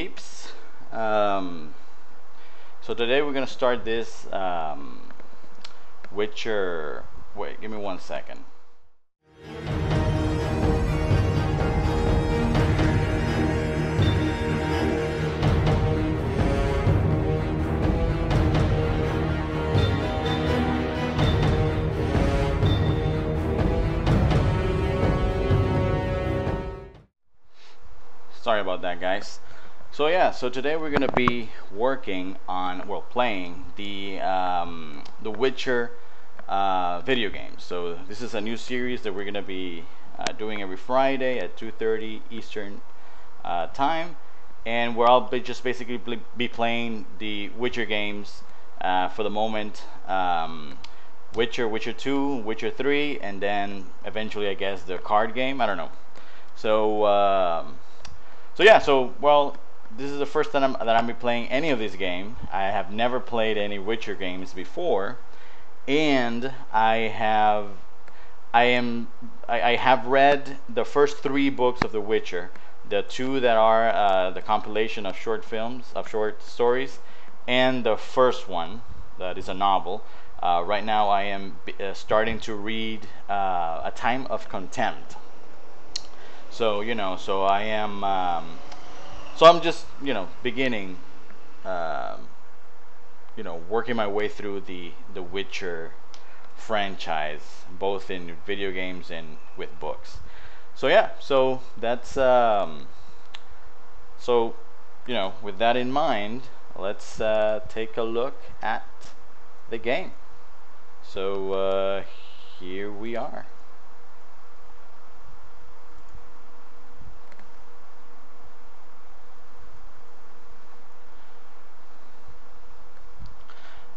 peeps. So today we're gonna start this WiTCHER. Wait, give me 1 second. Sorry about that, guys. So yeah, so today we're gonna be working on, well, playing the WiTCHER video game. So this is a new series that we're gonna be doing every Friday at 2:30 Eastern time, and where I'll be just basically be playing the WiTCHER games for the moment. WiTCHER, WiTCHER 2, WiTCHER 3, and then eventually, I guess, the card game. I don't know. So yeah, so well, this is the first time that I'm playing any of this game. I have never played any WiTCHER games before, and I have read the first 3 books of the WiTCHER, the 2 that are the compilation of short films, of short stories, and the first one that is a novel. Right now I am starting to read A Time of Contempt. So so I am so I'm just beginning working my way through the WiTCHER franchise, both in video games and with books. So yeah, so that's so with that in mind, let's take a look at the game. So here we are.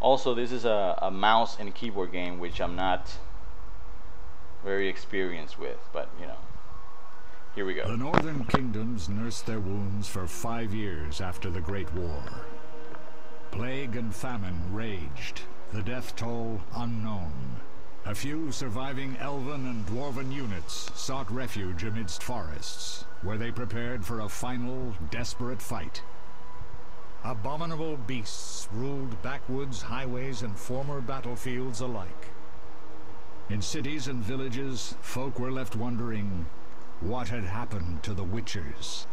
Also, this is a mouse and keyboard game, which I'm not very experienced with, but here we go. The northern kingdoms nursed their wounds for 5 years after the Great War. Plague and famine raged, the death toll unknown. A few surviving elven and dwarven units sought refuge amidst forests, where they prepared for a final, desperate fight. Abominable beasts ruled backwoods, highways, and former battlefields alike. In cities and villages, folk were left wondering what had happened to the WiTCHERs.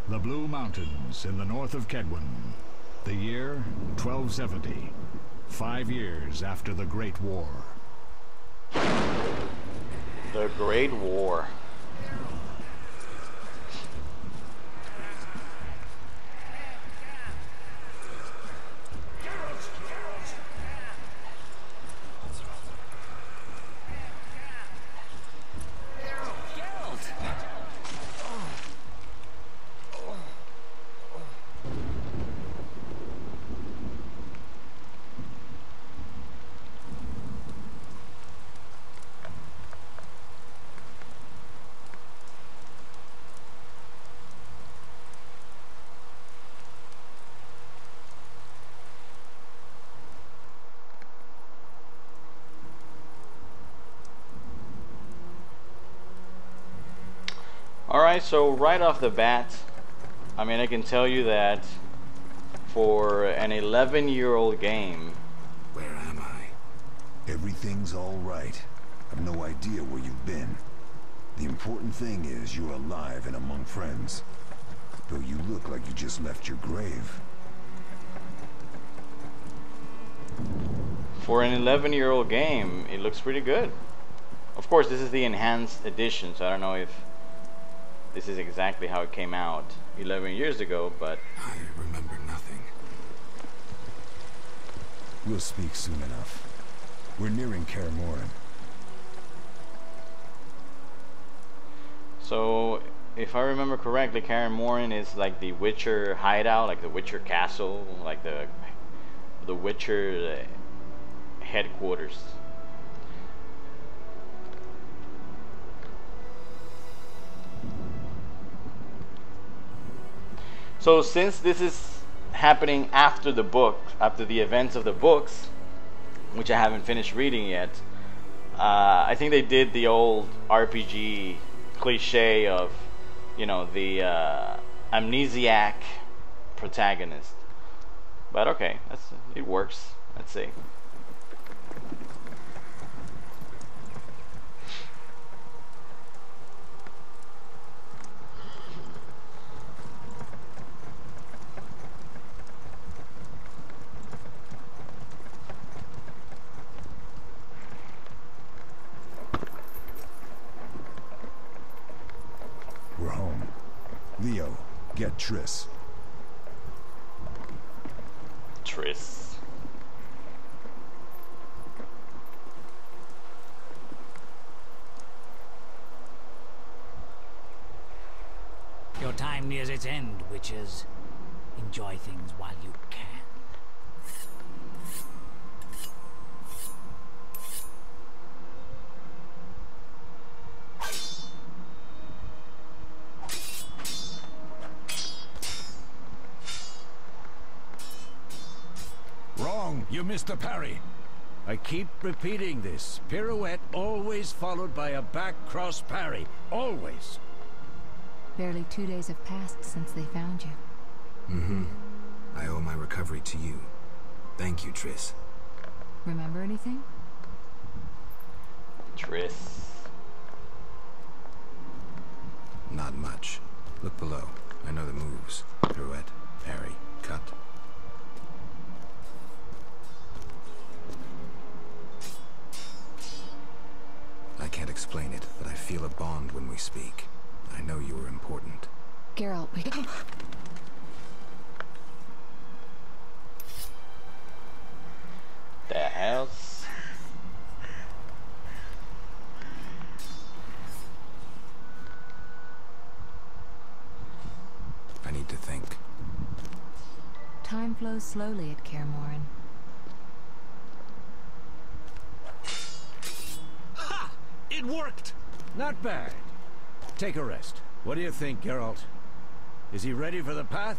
The Blue Mountains in the north of Kedwin. The year 1270, 5 years after the Great War. The Great War. Alright, so right off the bat, I mean, I can tell you that for an 11-year-old game... Where am I? Everything's all right. I've no idea where you've been. The important thing is you're alive and among friends. Though you look like you just left your grave. For an 11-year-old game, it looks pretty good. Of course, this is the enhanced edition, so I don't know if this is exactly how it came out 11 years ago, but... I remember nothing. We'll speak soon enough. We're nearing Kaer Morhen. So, if I remember correctly, Kaer Morhen is like the WiTCHER hideout, like the WiTCHER castle, like the WiTCHER headquarters. So since this is happening after the book, after the events of the books, which I haven't finished reading yet, I think they did the old RPG cliche of, you know, the amnesiac protagonist. But okay, it works. Let's see. We're home. Leo, get Triss. Triss. Your time nears its end, witches. Enjoy things while you can. Wrong, you missed the parry. I keep repeating this. Pirouette always followed by a back cross parry. Always. Barely 2 days have passed since they found you. Mm-hmm. I owe my recovery to you. Thank you, Triss. Remember anything? Triss. Not much. Look below. I know the moves. Pirouette, parry, cut. I can't explain it, but I feel a bond when we speak. I know you are important. Geralt, we... The hell's... I need to think. Time flows slowly at Kaer Morhen. Ha! It worked! Not bad. Take a rest. What do you think, Geralt? Is he ready for the path?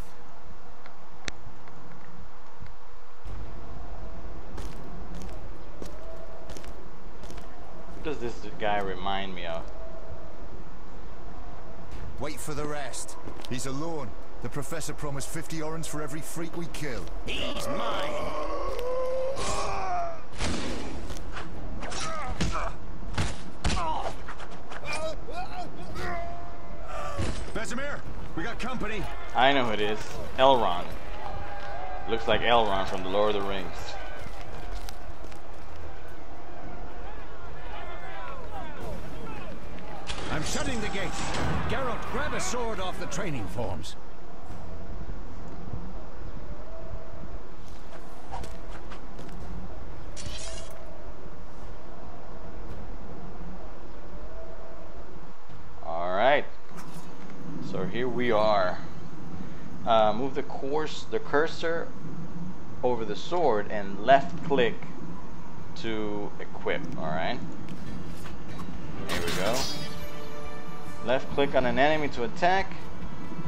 What does this guy remind me of? Wait for the rest. He's alone. The professor promised 50 orens for every freak we kill. He's mine! Vesemir, we got company. I know who it is. Elrond. Looks like Elrond from the Lord of the Rings. I'm shutting the gate. Geralt, grab a sword off the training forms. Alright. So here we are. Move the cursor over the sword and left click to equip. Alright. Here we go. Left click on an enemy to attack.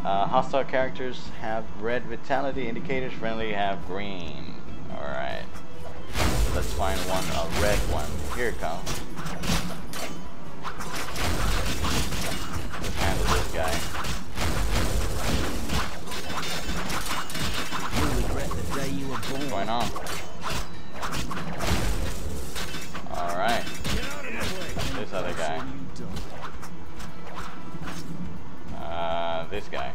Hostile characters have red vitality indicators, friendly have green. Alright. Let's find one, a red one. Here it comes. Let's handle this guy. You regret the day you were born. What's going on? Alright. This other guy. This guy.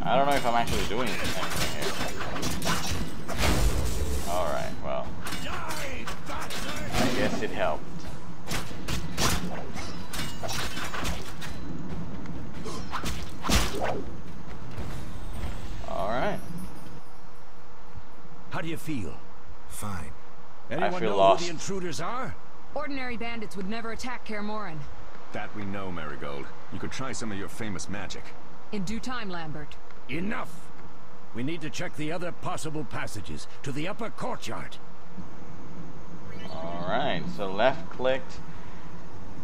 I don't know if I'm actually doing anything here. Alright, well. I guess it helped. Alright. How do you feel? Fine. Anyone feel know lost. who the intruders are? Ordinary bandits would never attack Kaer Morhen. That we know, Marigold. You could try some of your famous magic. In due time, Lambert. Enough! We need to check the other possible passages to the upper courtyard. Alright, so left clicked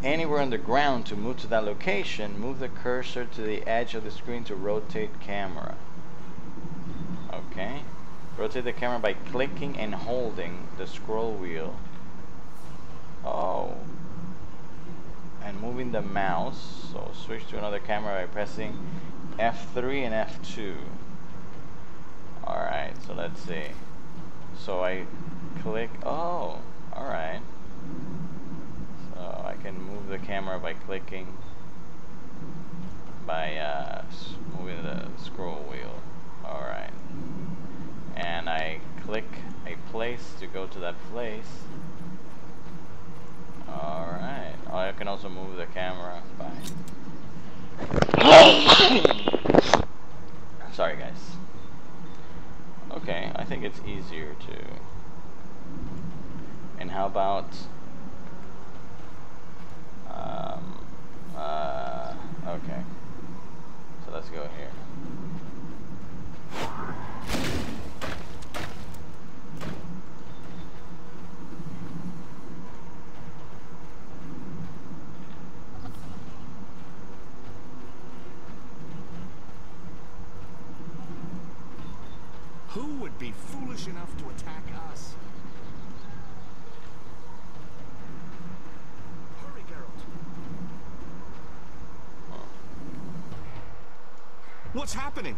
anywhere on the ground to move to that location. Move the cursor to the edge of the screen to rotate camera. Okay. Rotate the camera by clicking and holding the scroll wheel. Oh. And moving the mouse. So switch to another camera by pressing F3 and F2. Alright, so let's see. So I click, oh, alright. So I can move the camera by clicking, by moving the scroll wheel. Alright. And I click a place to go to that place. Alright. Oh, I can also move the camera by... Sorry guys. Okay, I think it's easier to... And how about... okay. So let's go here. Who would be foolish enough to attack us? Hurry, Geralt. What's happening?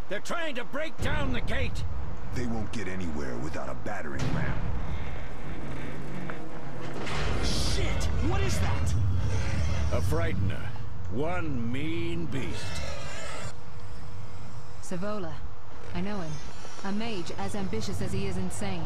They're trying to break down the gate. They won't get anywhere without a battering ram. Shit! What is that? A frightener. One mean beast. Savola. I know him. A mage as ambitious as he is insane.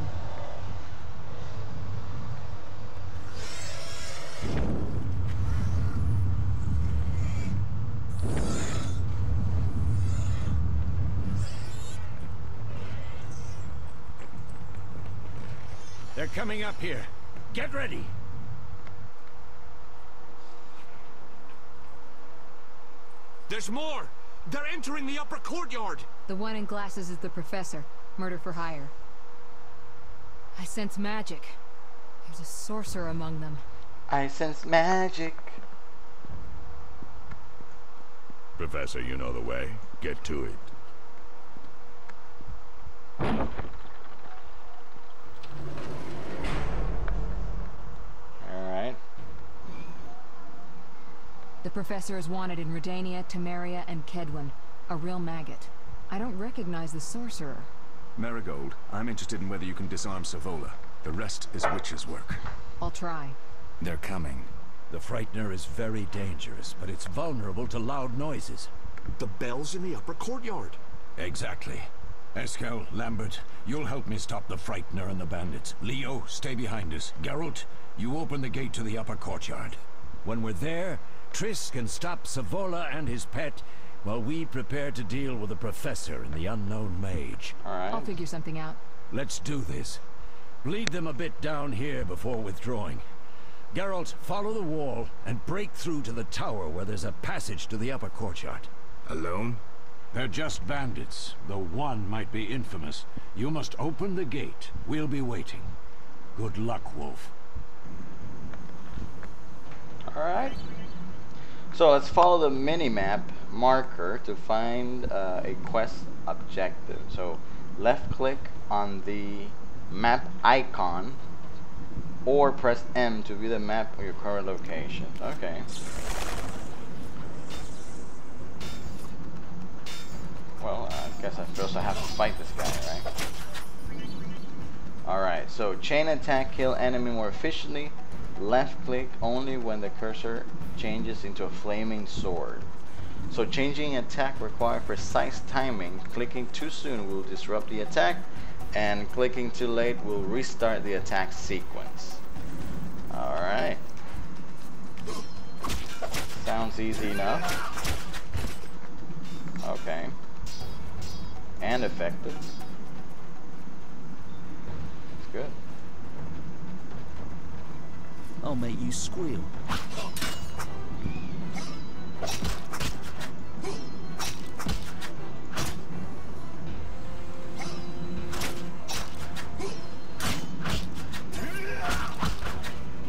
They're coming up here. Get ready. There's more! They're entering the upper courtyard! The one in glasses is the professor. Murder for hire. I sense magic. There's a sorcerer among them. I sense magic. Professor, you know the way. Get to it. Alright. The professor is wanted in Redania, Temeria, and Kedwen. A real maggot. I don't recognize the sorcerer. Marigold, I'm interested in whether you can disarm Savola. The rest is Witcher's work. I'll try. They're coming. The frightener is very dangerous, but it's vulnerable to loud noises. The bell's in the upper courtyard. Exactly. Eskel, Lambert, you'll help me stop the frightener and the bandits. Leo, stay behind us. Geralt, you open the gate to the upper courtyard. When we're there, Triss can stop Savola and his pet, while we prepare to deal with the professor and the unknown mage. Alright. I'll figure something out. Let's do this. Bleed them a bit down here before withdrawing. Geralt, follow the wall and break through to the tower where there's a passage to the upper courtyard. Alone? They're just bandits, though one might be infamous. You must open the gate. We'll be waiting. Good luck, Wolf. Alright. So let's follow the mini-map marker to find a quest objective. So left click on the map icon or press M to view the map of your current location. Okay. Well, I guess I first I have to fight this guy, right? Alright, so chain attack, kill enemy more efficiently. Left click only when the cursor changes into a flaming sword. So changing attack requires precise timing. Clicking too soon will disrupt the attack, and clicking too late will restart the attack sequence. Alright. Sounds easy enough. Okay. And effective. It's good. I'll make you squeal.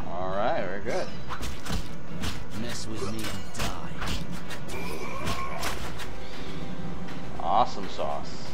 Alright, very good. Mess with me and die. Awesome sauce.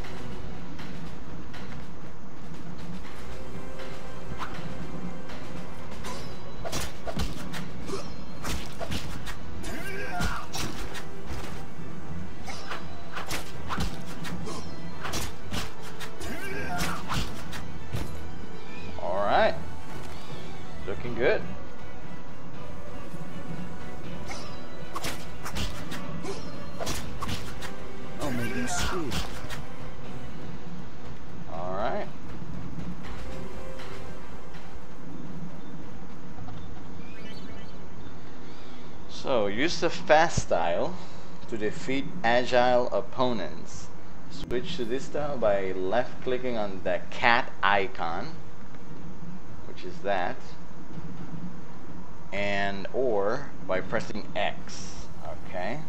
So use the fast style to defeat agile opponents. Switch to this style by left clicking on the cat icon, which is that, and or by pressing X. Okay,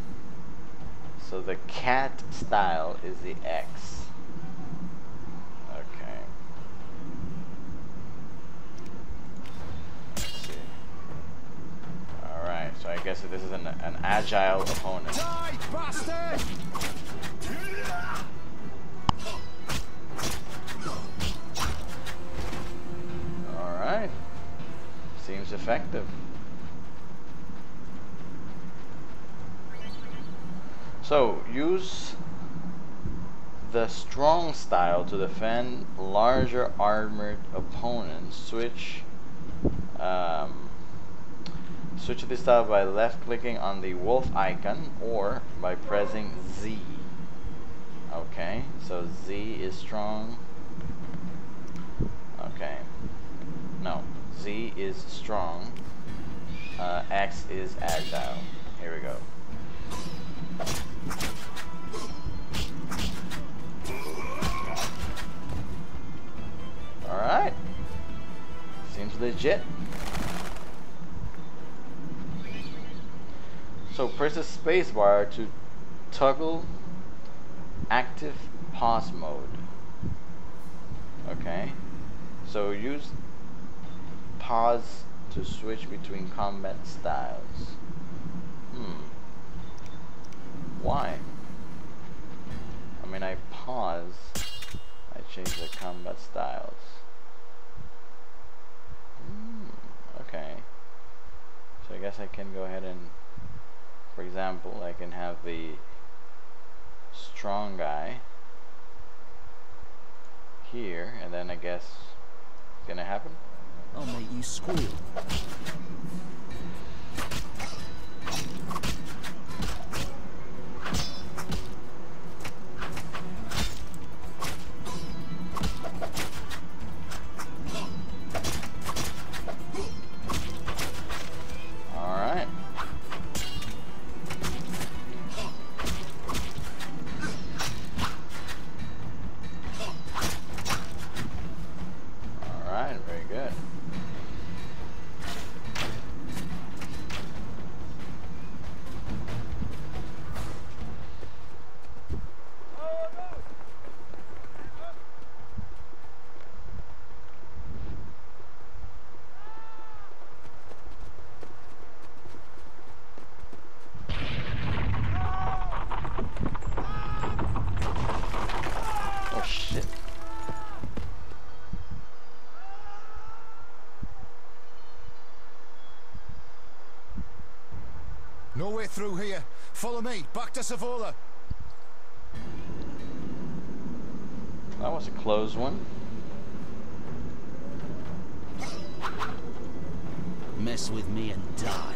so the cat style is the X. Okay, let's see. Alright, so I guess this is an agile opponent. Die, bastard! Alright, seems effective. So use the strong style to defend larger armored opponents. Switch to this style by left clicking on the wolf icon or by pressing Z. Okay, so Z is strong. Okay, no, Z is strong. X is agile. Here we go. Alright, seems legit. So press the spacebar to toggle active pause mode. Okay, so use pause to switch between combat styles. Why? I mean, I pause, I change the combat styles. Okay, so I guess I can go ahead and, for example, I can have the strong guy here, and then I guess it's gonna happen. I'll make you squeal. Alright. Alright, very good. Oh shit. No way through here. Follow me. Back to Savola. That was a close one. Mess with me and die.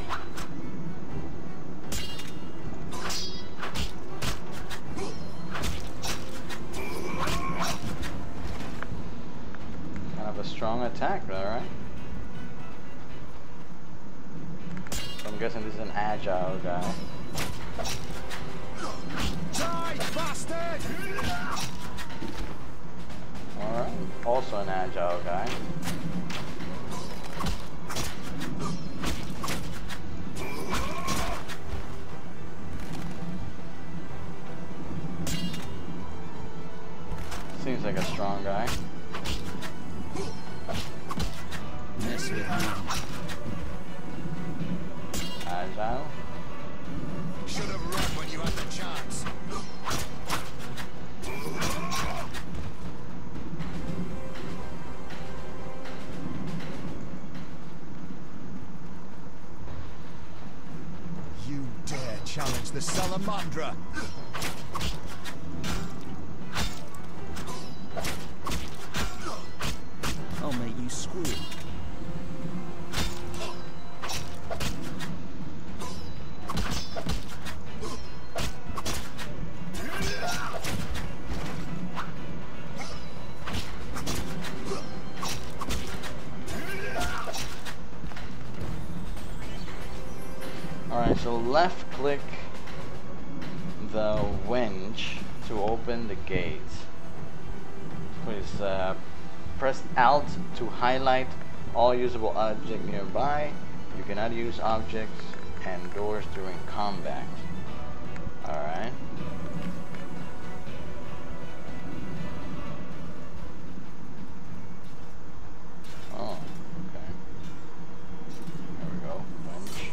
Kind of a strong attack, alright? So I'm guessing this is an agile guy. Die, bastard! Alright, also an agile guy. Seems like a strong guy. Mess with me. Agile. Should have run when you had the chance. You dare challenge the Salamandra? I'll make you squeal. Alright, so left click the winch to open the gates. Please press Alt to highlight all usable objects nearby. You cannot use objects and doors during combat. Alright. Oh, okay. There we go. Winch.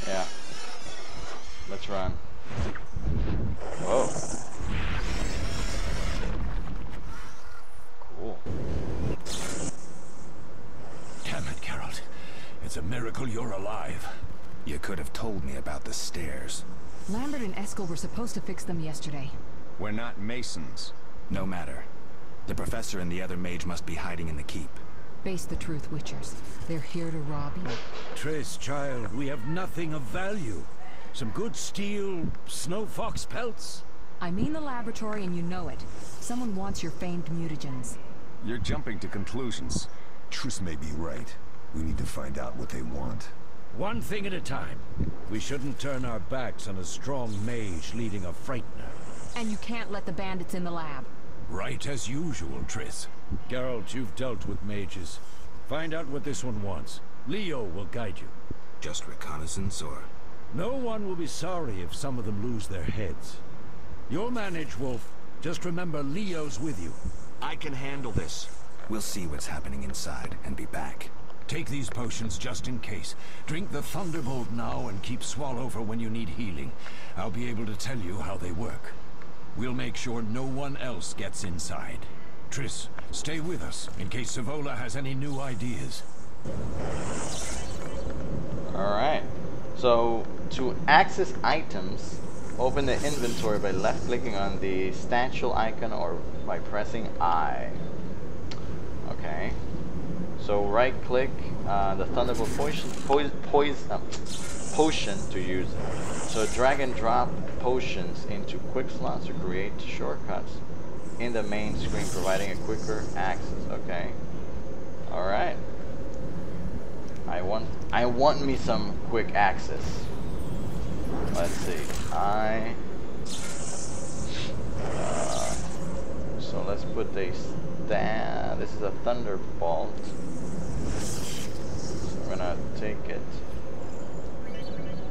Yeah. Let's run. Whoa. Cool. Damn it, Geralt. It's a miracle you're alive. You could have told me about the stairs. Lambert and Eskel were supposed to fix them yesterday. We're not masons. No matter. The professor and the other mage must be hiding in the keep. Face the truth, Witchers. They're here to rob you. Triss, child, we have nothing of value. Some good steel, snow fox pelts. I mean the laboratory and you know it. Someone wants your famed mutagens. You're jumping to conclusions. Triss may be right. We need to find out what they want. One thing at a time. We shouldn't turn our backs on a strong mage leading a frightener. And you can't let the bandits in the lab. Right as usual, Triss. Geralt, you've dealt with mages. Find out what this one wants. Leo will guide you. Just reconnaissance, or... No one will be sorry if some of them lose their heads. You'll manage, Wolf. Just remember Leo's with you. I can handle this. We'll see what's happening inside and be back. Take these potions just in case. Drink the Thunderbolt now and keep Swallow for when you need healing. I'll be able to tell you how they work. We'll make sure no one else gets inside. Triss, stay with us in case Savola has any new ideas. Alright. So, to access items, open the inventory by left-clicking on the statue icon or by pressing I. Okay. So right-click the Thunderbolt potion to use it. So drag and drop potions into quick slots to create shortcuts in the main screen, providing a quicker access. Okay. All right. I want me some quick access. Let's see. So let's put this. This is a Thunderbolt. So I'm gonna take it.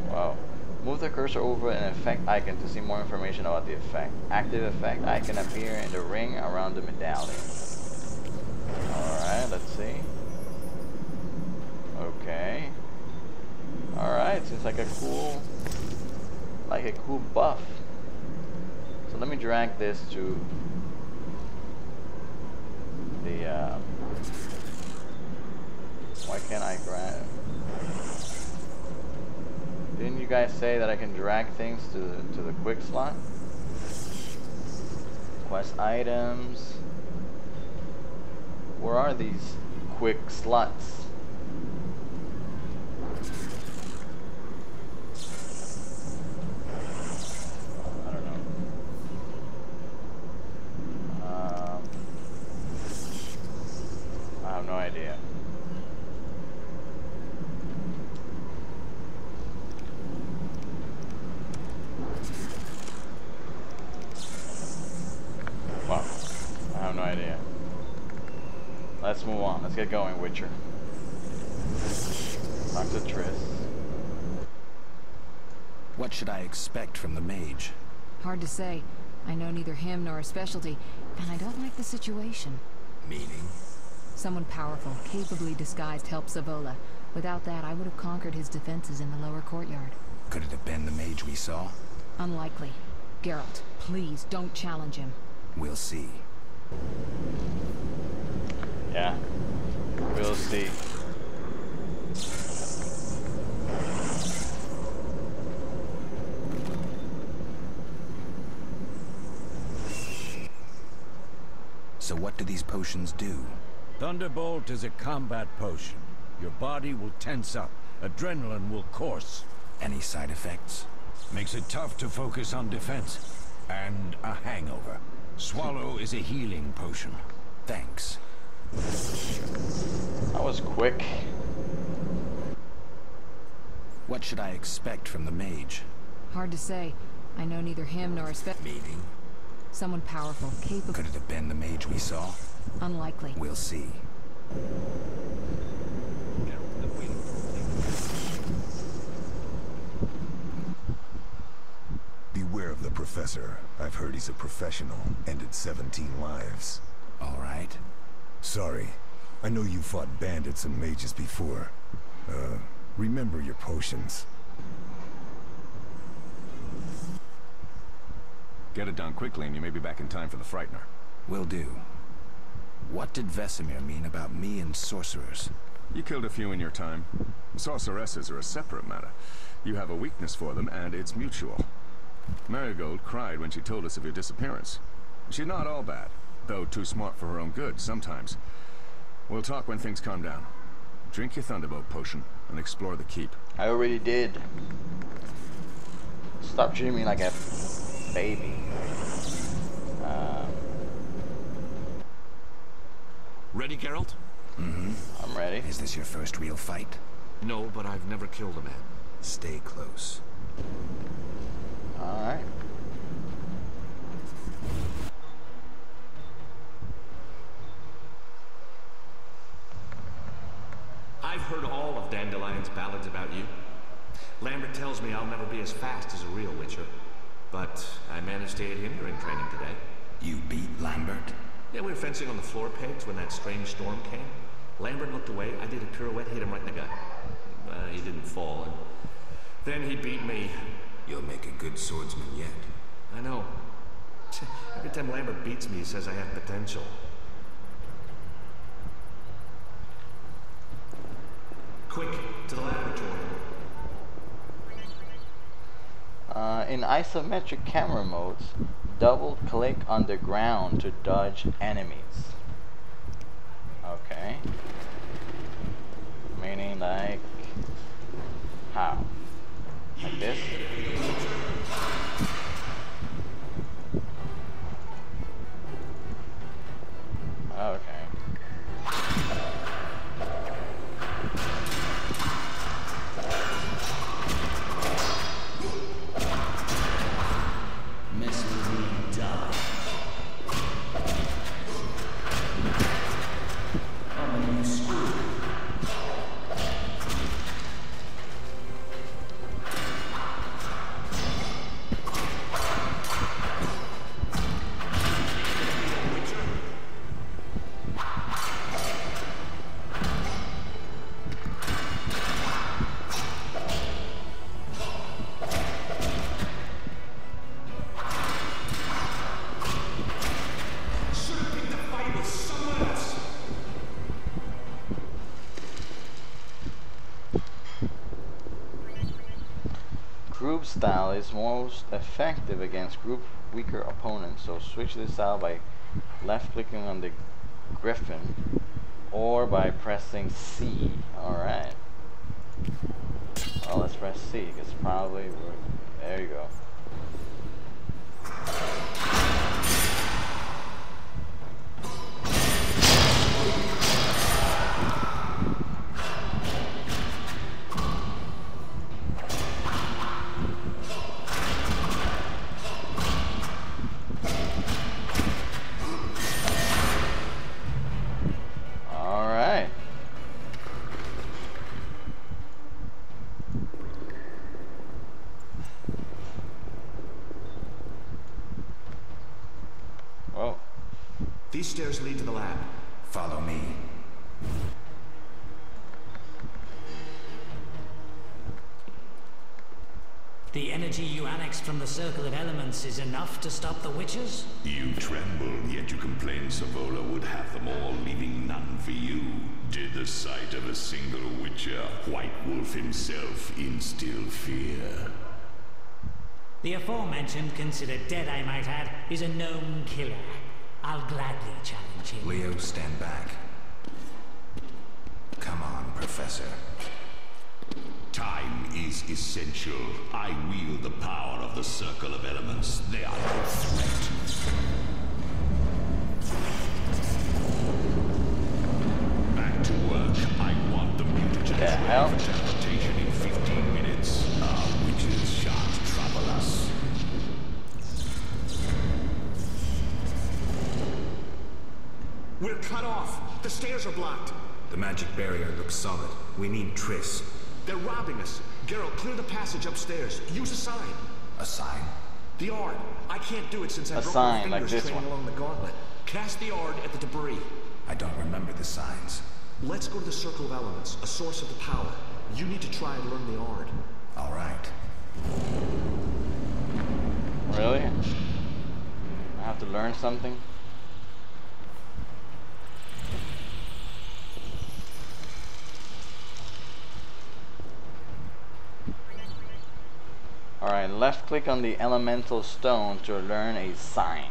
Wow. Move the cursor over an effect icon to see more information about the effect. Active effect icon appear in the ring around the medallion. Alright, let's see. Okay. Alright, seems like a cool buff. So let me drag this to the why can't I grab? Didn't you guys say that I can drag things to the quick slot? Quest items. Where are these quick slots? I don't know. I have no idea. Wow, I have no idea. Let's move on. Let's get going, Witcher. Talk to Triss. What should I expect from the mage? Hard to say. I know neither him nor his specialty, and I don't like the situation. Meaning? Someone powerful, capably disguised helped Savola. Without that, I would have conquered his defenses in the lower courtyard. Could it have been the mage we saw? Unlikely. Geralt, please don't challenge him. We'll see. Yeah, we'll see. So what do these potions do? Thunderbolt is a combat potion. Your body will tense up. Adrenaline will course. Any side effects? Makes it tough to focus on defense. And a hangover. Swallow is a healing potion. Thanks. That was quick. What should I expect from the mage? Hard to say. I know neither him nor his Meaning? someone powerful, capable. Could it have been the mage we saw? Unlikely. We'll see. Beware of the professor. I've heard he's a professional. Ended 17 lives. All right. Sorry. I know you fought bandits and mages before. Remember your potions. Get it done quickly and you may be back in time for the Frightener. Will do. What did Vesemir mean about me and sorcerers? You killed a few in your time. Sorceresses are a separate matter. You have a weakness for them, and it's mutual. Marigold cried when she told us of your disappearance. She's not all bad, though too smart for her own good sometimes. We'll talk when things calm down. Drink your Thunderbolt potion and explore the keep. I already did. Stop treating me like a baby. Ready, Geralt? Mm-hmm. I'm ready. Is this your first real fight? No, but I've never killed a man. Stay close. Alright. I've heard all of Dandelion's ballads about you. Lambert tells me I'll never be as fast as a real Witcher. But I managed to hit him during training today. You beat Lambert? Yeah, we were fencing on the floor pegs when that strange storm came. Lambert looked away, I did a pirouette, hit him right in the gut. He didn't fall, and then he beat me. You'll make a good swordsman yet. I know. Every time Lambert beats me, he says I have potential. Quick, to the laboratory. In isometric camera modes, double click on the ground to dodge enemies. Okay. Meaning like how? Like this? Okay. Mess with me and die. Oh, you screwed. Group style is most effective against group weaker opponents, so switch this style by left clicking on the griffin or by pressing C. Alright. Well, let's press C because probably there you go. These stairs lead to the lab. Follow me. The energy you annexed from the Circle of Elements is enough to stop the witches? You tremble, yet you complain Savola would have them all, leaving none for you. Did the sight of a single Witcher, White Wolf himself, instill fear? The aforementioned, considered dead I might add, is a known killer. I'll gladly challenge him. Leo, stand back. Come on, Professor. Time is essential. I wield the power of the Circle of Elements. They are no threat. Back to work. I want the mutagens ready for teleportation in 15 minutes. Our witches shan't trouble us. We're cut off. The stairs are blocked. The magic barrier looks solid. We need Triss. They're robbing us. Geralt, clear the passage upstairs. Use a sign. A sign? The Ard. I can't do it since I broke my fingers training along the gauntlet. Cast the Ard at the debris. I don't remember the signs. Let's go to the Circle of Elements, a source of the power. You need to try and learn the Ard. All right. Really? I have to learn something? Alright, left click on the elemental stone to learn a sign.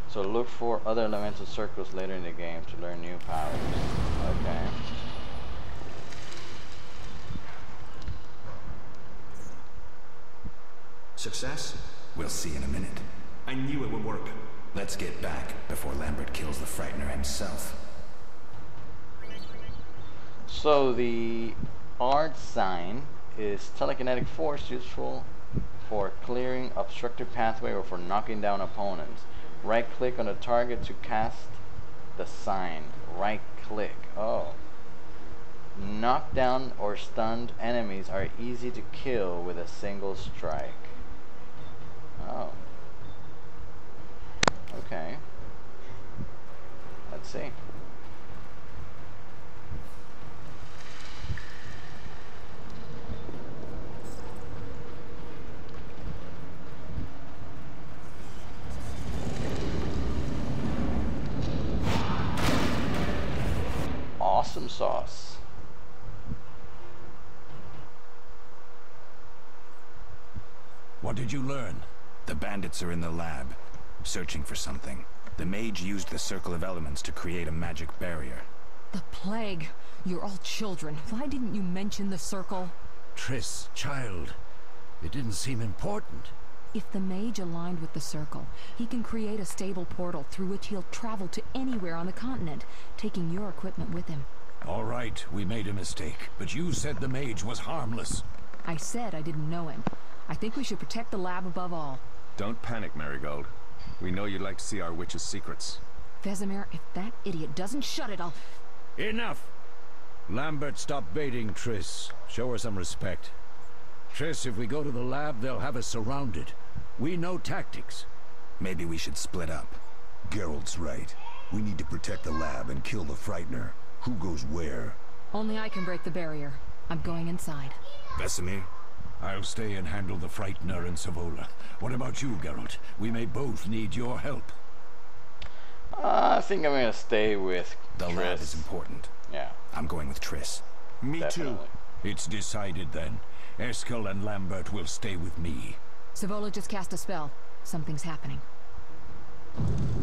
So look for other elemental circles later in the game to learn new powers. Okay. Success? We'll see in a minute. I knew it would work. Let's get back before Lambert kills the Frightener himself. So the Ard sign is telekinetic force, useful for clearing obstructed pathway or for knocking down opponents. Right click on the target to cast the sign. Right click. Oh. Knocked down or stunned enemies are easy to kill with a single strike. Oh. Okay. Let's see. Awesome sauce. What did you learn? The bandits are in the lab, searching for something. The mage used the Circle of Elements to create a magic barrier. The plague. You're all children. Why didn't you mention the circle? Triss, child. It didn't seem important. If the mage aligned with the circle, he can create a stable portal through which he'll travel to anywhere on the continent, taking your equipment with him. All right, we made a mistake, but you said the mage was harmless. I said I didn't know him. I think we should protect the lab above all. Don't panic, Marigold. We know you'd like to see our witch's secrets. Vesemir, if that idiot doesn't shut it, I'll... Enough! Lambert, stop baiting Triss. Show her some respect. Triss, if we go to the lab, they'll have us surrounded. We know tactics. Maybe we should split up. Geralt's right. We need to protect the lab and kill the Frightener. Who goes where? Only I can break the barrier. I'm going inside. Vesemir? I'll stay and handle the Frightener and Savola. What about you, Geralt? We may both need your help. I think I'm gonna stay with The Triss. lab is important. Yeah. I'm going with Triss. Me Definitely. too. It's decided then. Eskel and Lambert will stay with me. Savola just cast a spell. Something's happening.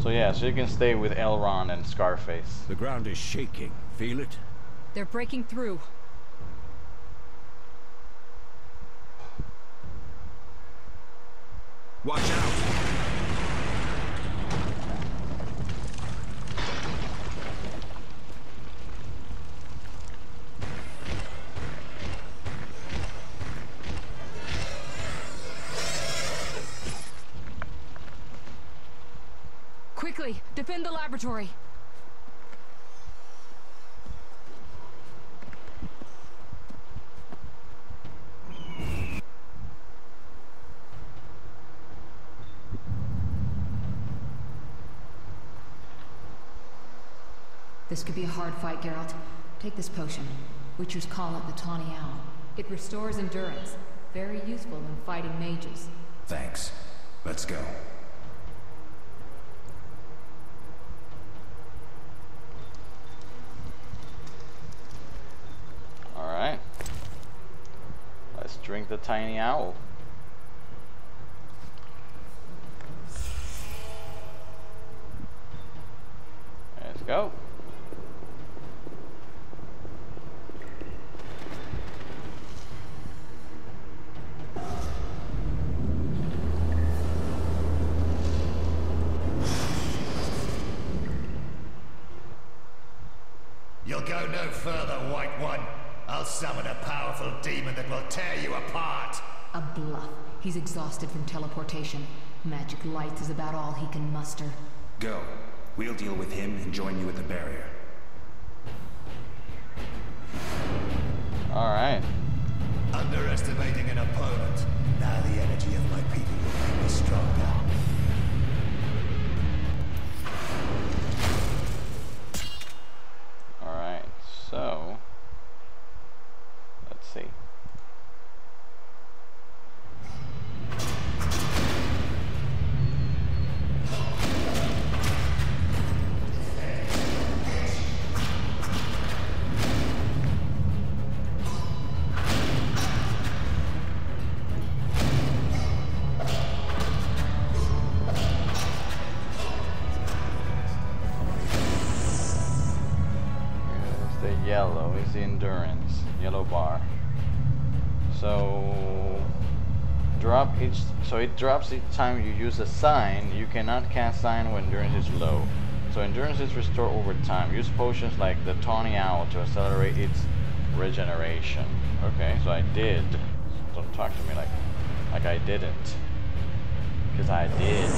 So yeah, so you can stay with Elrond and Scarface. The ground is shaking. Feel it? They're breaking through. Watch out! Quickly, defend the laboratory. This could be a hard fight, Geralt. Take this potion. Witchers call it the Tawny Owl. It restores endurance. Very useful when fighting mages. Thanks. Let's go. Alright. Let's drink the Tiny Owl. go. You'll go no further, White One. I'll summon a powerful demon that will tear you apart. A bluff. He's exhausted from teleportation. Magic light is about all he can muster. Go. We'll deal with him and join you at the barrier. Alright. Underestimating an opponent. Now the energy of my people will make me stronger. Alright, so let's see. Yellow is the endurance, yellow bar. So it drops each time you use a sign. You cannot cast sign when endurance is low. So endurance is restored over time. Use potions like the Tawny Owl to accelerate its regeneration. Okay, so I did. Don't talk to me like I didn't. Because I did.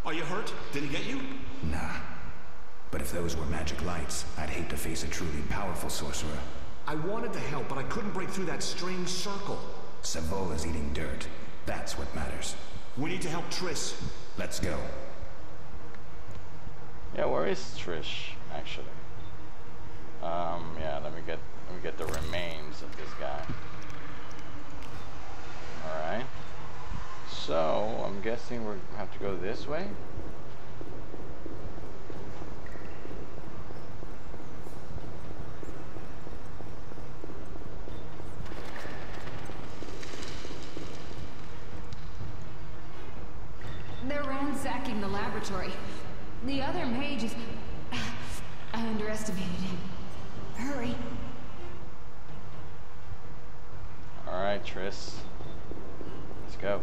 Are you hurt? Did he get you? Nah. But if those were magic lights, I'd hate to face a truly powerful sorcerer. I wanted to help, but I couldn't break through that strange circle. Savola's eating dirt. That's what matters. We need to help Triss. Let's go. Yeah, where is Trish, actually? Yeah, let me get the remains of this guy. Alright. So, I'm guessing we have to go this way? They're ransacking the laboratory. The other mage is... I underestimated him. Hurry. Alright, Triss. Let's go.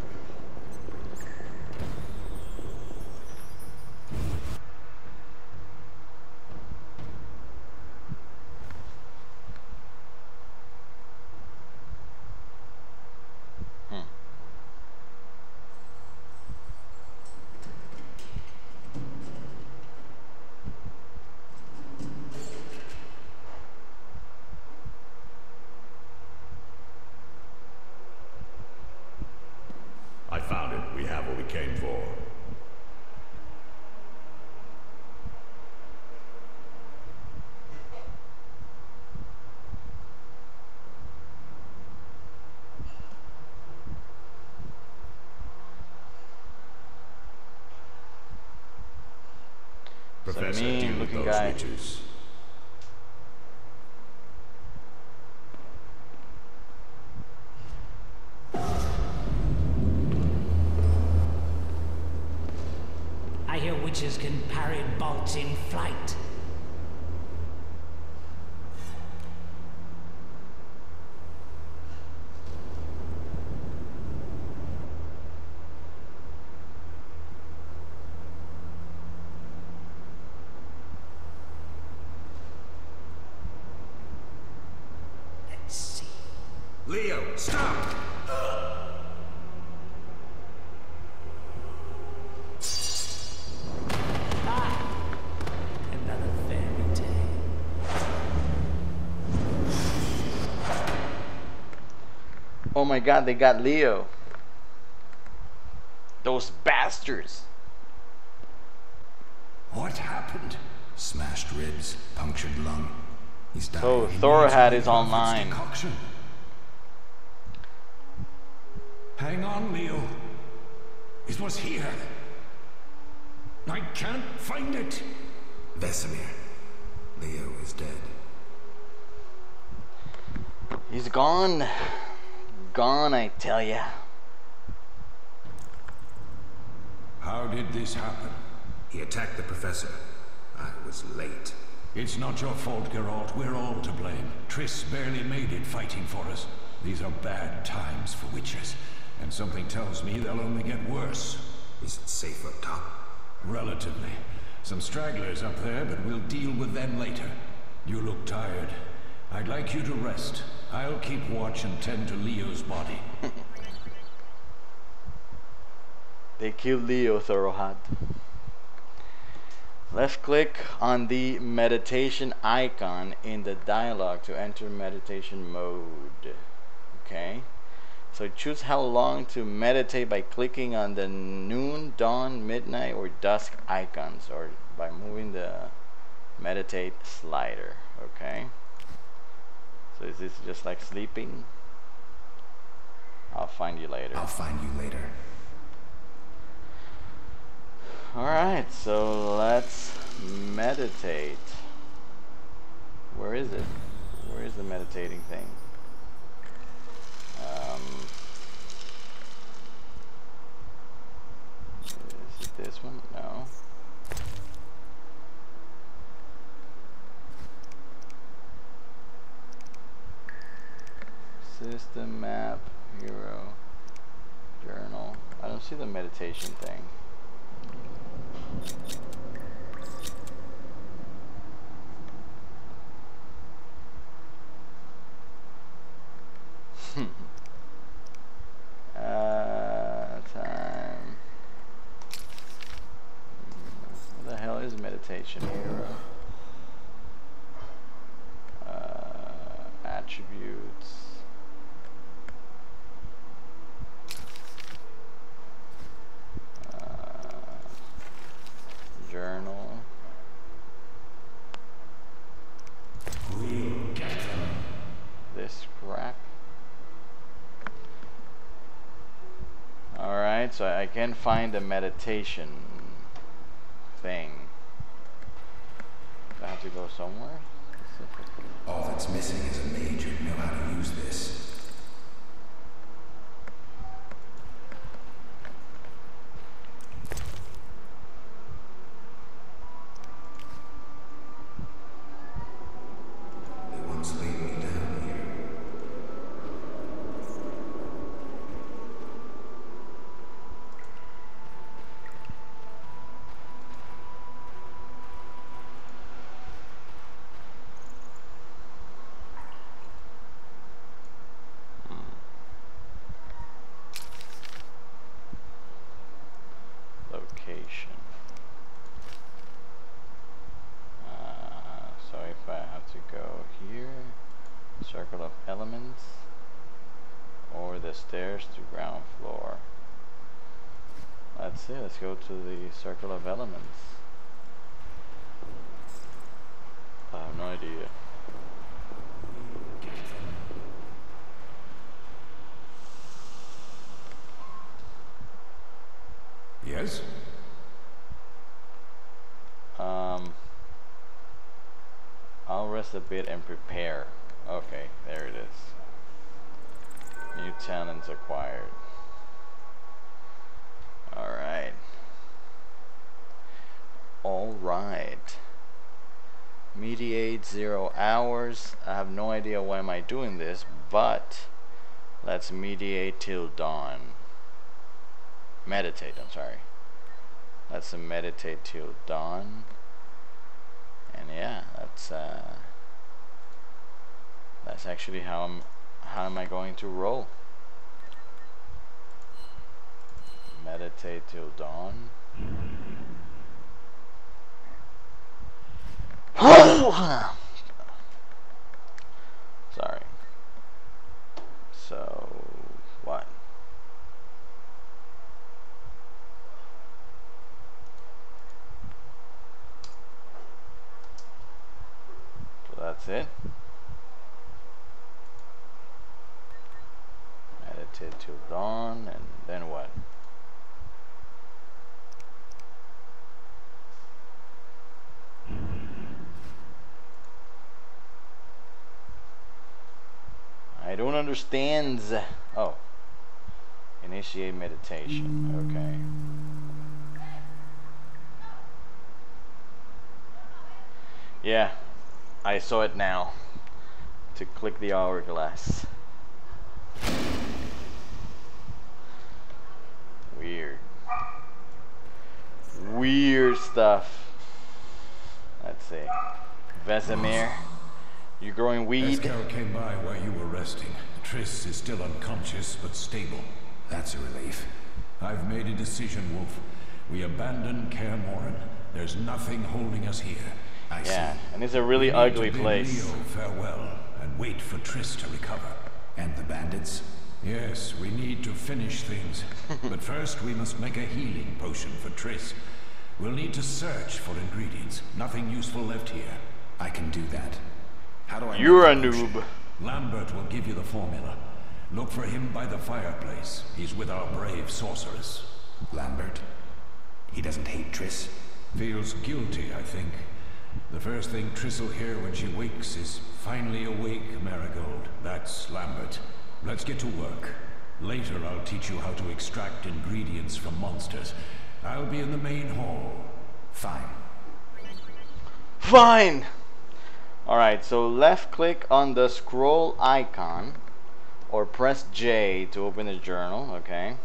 I found it. We have what we came for. Professor, deal with those witches. I hear witches can parry bolts in flight. stop! Another fairy tale. Oh my god, they got Leo. Those bastards. What happened? Smashed ribs, punctured lung. He's dying. So Thorahad is online. Hang on, Leo. It was here. I can't find it. Vesemir. Leo is dead. He's gone. Gone, I tell ya. How did this happen? He attacked the professor. I was late. It's not your fault, Geralt. We're all to blame. Triss barely made it fighting for us. These are bad times for Witchers, and something tells me they'll only get worse. Is it safe up top? Relatively. Some stragglers up there, but we'll deal with them later. You look tired. I'd like you to rest. I'll keep watch and tend to Leo's body. They killed Leo, Thorahad. Left click on the meditation icon in the dialog to enter meditation mode. Okay. So choose how long to meditate by clicking on the noon, dawn, midnight, or dusk icons, or by moving the meditate slider. Okay. So is this just like sleeping? I'll find you later. I'll find you later. Alright, so let's meditate. Where is it? Where is the meditating thing? Is it this one? No. System map, hero, journal. I don't see the meditation thing. Time. What the hell is meditation hero? Attributes. Journal. We'll get them. This crap. Alright, so I can find the meditation thing. I have to go somewhere? All that's missing is a mage who'd know how to use this. They once laid me down here. Location. So if I have to go here, circle of elements, or the stairs to ground floor. Let's see, let's go to the circle of elements. I have no idea. Yes? I'll rest a bit and prepare. Okay, there it is. New talents acquired. Alright. Alright. Mediate 0 hours. I have no idea why am I doing this, but let's mediate till dawn. Meditate, I'm sorry. Let's meditate till dawn. And yeah, that's actually how how am I going to roll? Meditate till dawn. Sorry. So what? So that's it. Meditate till dawn, and then what? I don't understand. Oh. Initiate meditation. Okay. Yeah. I saw it now. To click the hourglass. Weird. Weird stuff. Let's see. Vesemir. You growing weed? Eskel came by while you were resting. Triss is still unconscious, but stable. That's a relief. I've made a decision, Wolf. We abandon Kaer Morhen. There's nothing holding us here. I see. And it's a really ugly place. Leo farewell and wait for Triss to recover. And the bandits? Yes, we need to finish things. But first we must make a healing potion for Triss. We'll need to search for ingredients. Nothing useful left here. I can do that. How do I... You're a noob. Lambert will give you the formula. Look for him by the fireplace. He's with our brave sorceress. Lambert? He doesn't hate Triss? Feels guilty, I think. The first thing Triss will hear when she wakes is, "Finally awake, Marigold." That's Lambert. Let's get to work. Later I'll teach you how to extract ingredients from monsters. I'll be in the main hall. Fine. Fine! Alright, so left click on the scroll icon or press J to open the journal, okay.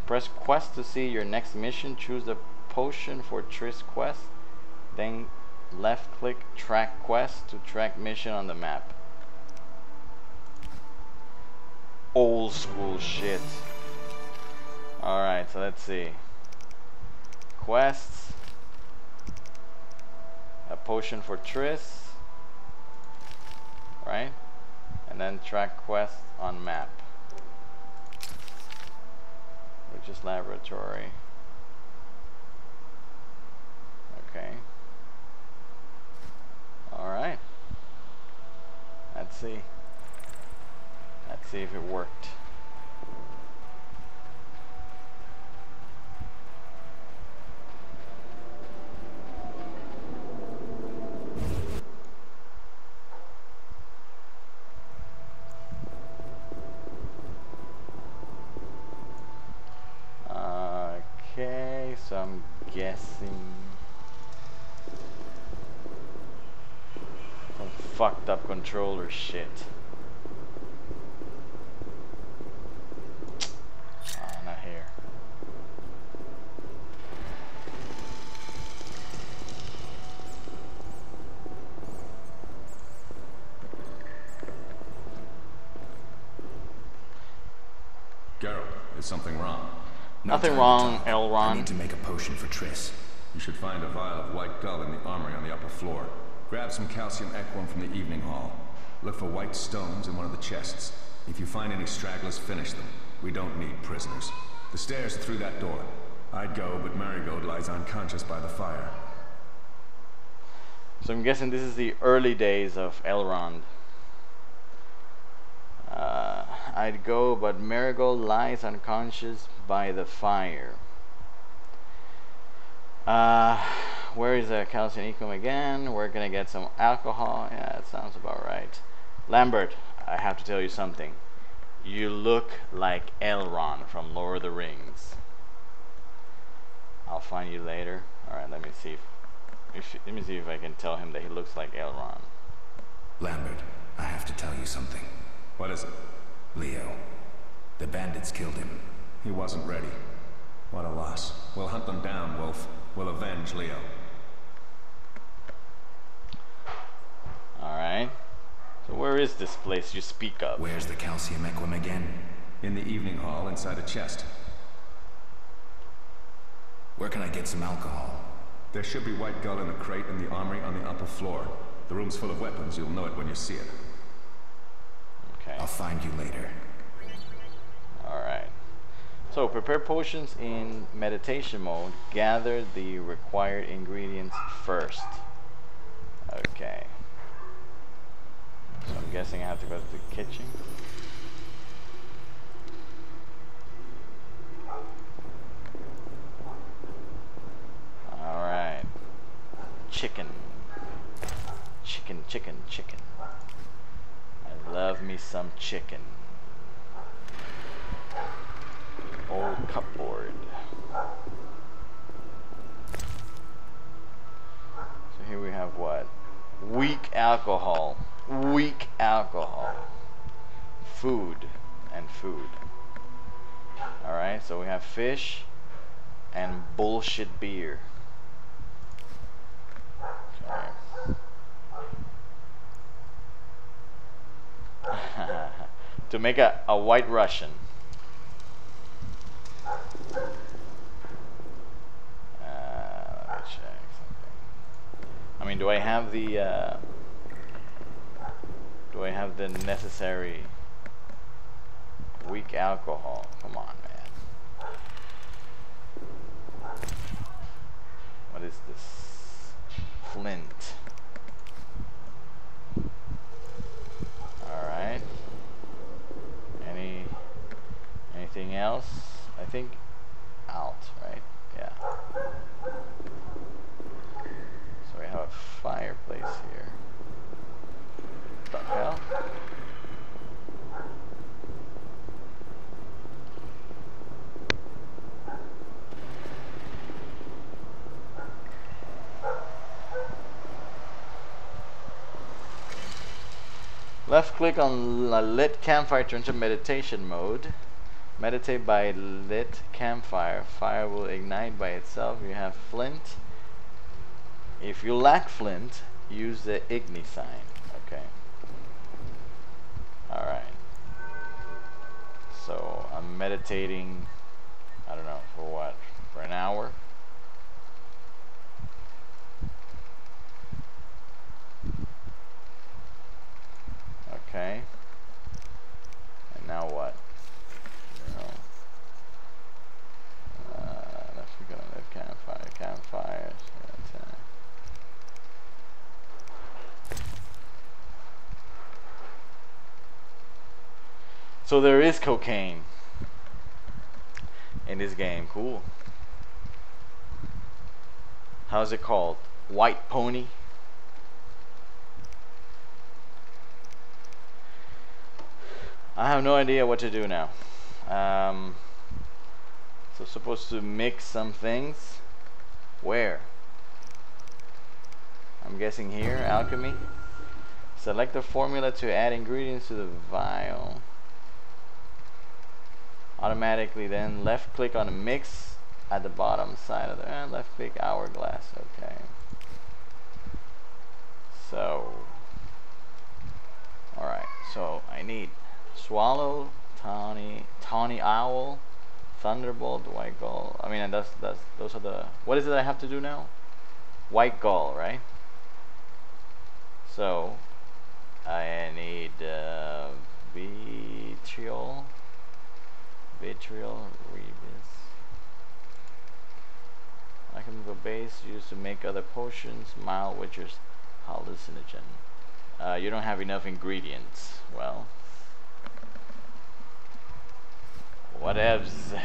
Press quest to see your next mission. Choose the potion for Triss quest. Then left click track quest to track mission on the map. Old school shit. Alright, so let's see. Quests. A potion for Triss. Right? And then track quest on map. Which is laboratory. Okay. Alright. Let's see. Let's see if it worked. Okay, so I'm guessing some fucked up controller shit. Not here. Geralt, is something wrong? Nothing wrong, Elrond. I need to make a potion for Triss. You should find a vial of white gull in the armory on the upper floor. Grab some calcium equum from the evening hall. Look for white stones in one of the chests. If you find any stragglers, finish them. We don't need prisoners. The stairs are through that door. I'd go, but Marigold lies unconscious by the fire. So I'm guessing this is the early days of Elrond. I'd go, but Marigold lies unconscious by the fire. Where is the calcium equum again? We're gonna get some alcohol. Yeah, that sounds about right. Lambert, I have to tell you something. You look like Elrond from Lord of the Rings. I'll find you later. Alright, let me see if I can tell him that he looks like Elrond. Lambert, I have to tell you something. What is it? Leo. The bandits killed him. He wasn't ready. What a loss. We'll hunt them down, Wolf. We'll avenge Leo. Alright. So where Where is this place you speak of? Where's the calcium equum again? In the evening hall inside a chest. Where can I get some alcohol? There should be white gull in a crate in the armory on the upper floor. The room's full of weapons. You'll know it when you see it. Okay. I'll find you later. Alright. So, prepare potions in meditation mode. Gather the required ingredients first. Okay. So I'm guessing I have to go to the kitchen. Alright. Chicken. Chicken, chicken, chicken. I love me some chicken. Old cupboard. So here we have what? Weak alcohol. Weak alcohol. Food and food. Alright, so we have fish and bullshit beer. Okay. To make a white Russian. Let me check something. I mean, do I have the necessary weak alcohol? Come on, man. What is this? Flint. Alright. Anything else? I think out, right? Yeah. So we have a fireplace here. What the hell? Left click on lit campfire to enter meditation mode. Meditate by lit campfire. Fire will ignite by itself. You have flint. If you lack flint, use the igni sign. Okay. Alright. So I'm meditating, I don't know, for what? For an hour? Okay. And now what? Let's go on that campfires. So there is cocaine in this game. Cool. How's it called? White Pony? I have no idea what to do now. So supposed to mix some things. Where? I'm guessing here, alchemy. Select the formula to add ingredients to the vial. Automatically then left click on the mix at the bottom side of the left click hourglass. Okay. So alright, so I need swallow, tawny owl, thunderbolt, white gull. I mean, those are the. What is it I have to do now? White gull, right? So I need vitriol, rebus. I can move a base used to make other potions. Mild witcher's hallucinogen. You don't have enough ingredients. Well. Whatevs.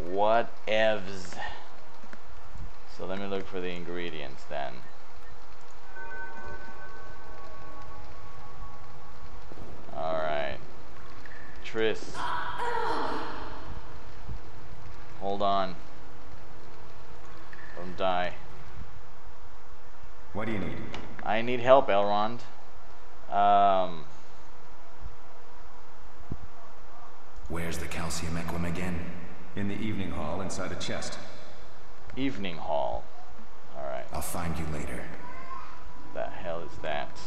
Whatevs. So let me look for the ingredients then. Alright. Triss. Hold on. Don't die. What do you need? I need help, Elrond. Where's the calcium equum again? In the evening hall inside a chest. Evening hall. Alright. I'll find you later. The hell is that?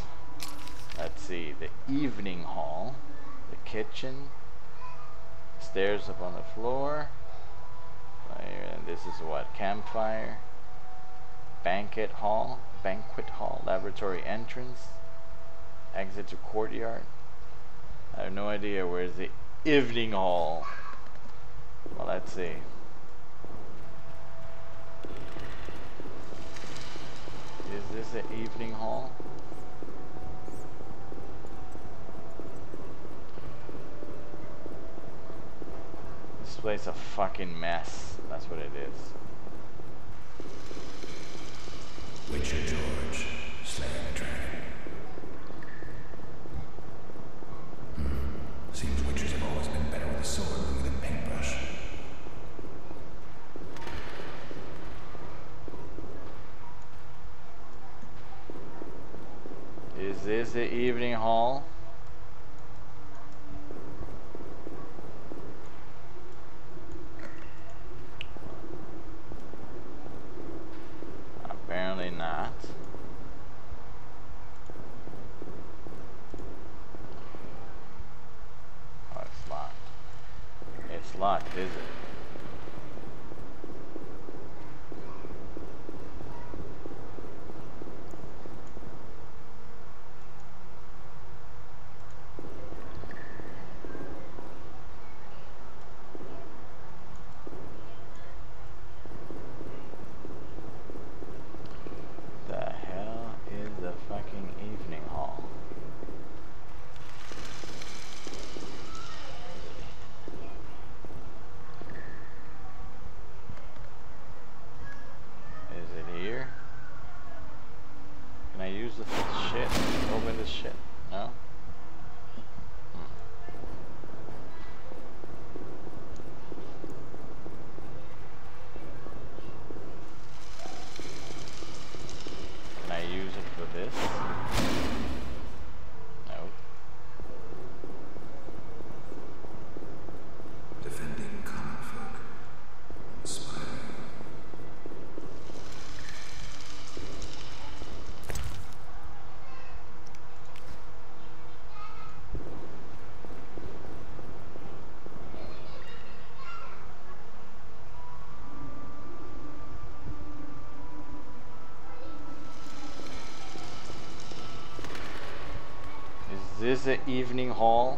Let's see, the evening hall, the kitchen, stairs up on the floor, and this is what, campfire, banquet hall, laboratory entrance, exit to courtyard. I have no idea where's the evening hall. Well, let's see. Is this the evening hall? This place a fucking mess. That's what it is. Witcher George, slaying a dragon. Seems witchers have always been better with a sword than with a paintbrush. Is this the evening hall? Apparently not. Oh, it's locked. It's locked, is it? Is this the evening hall?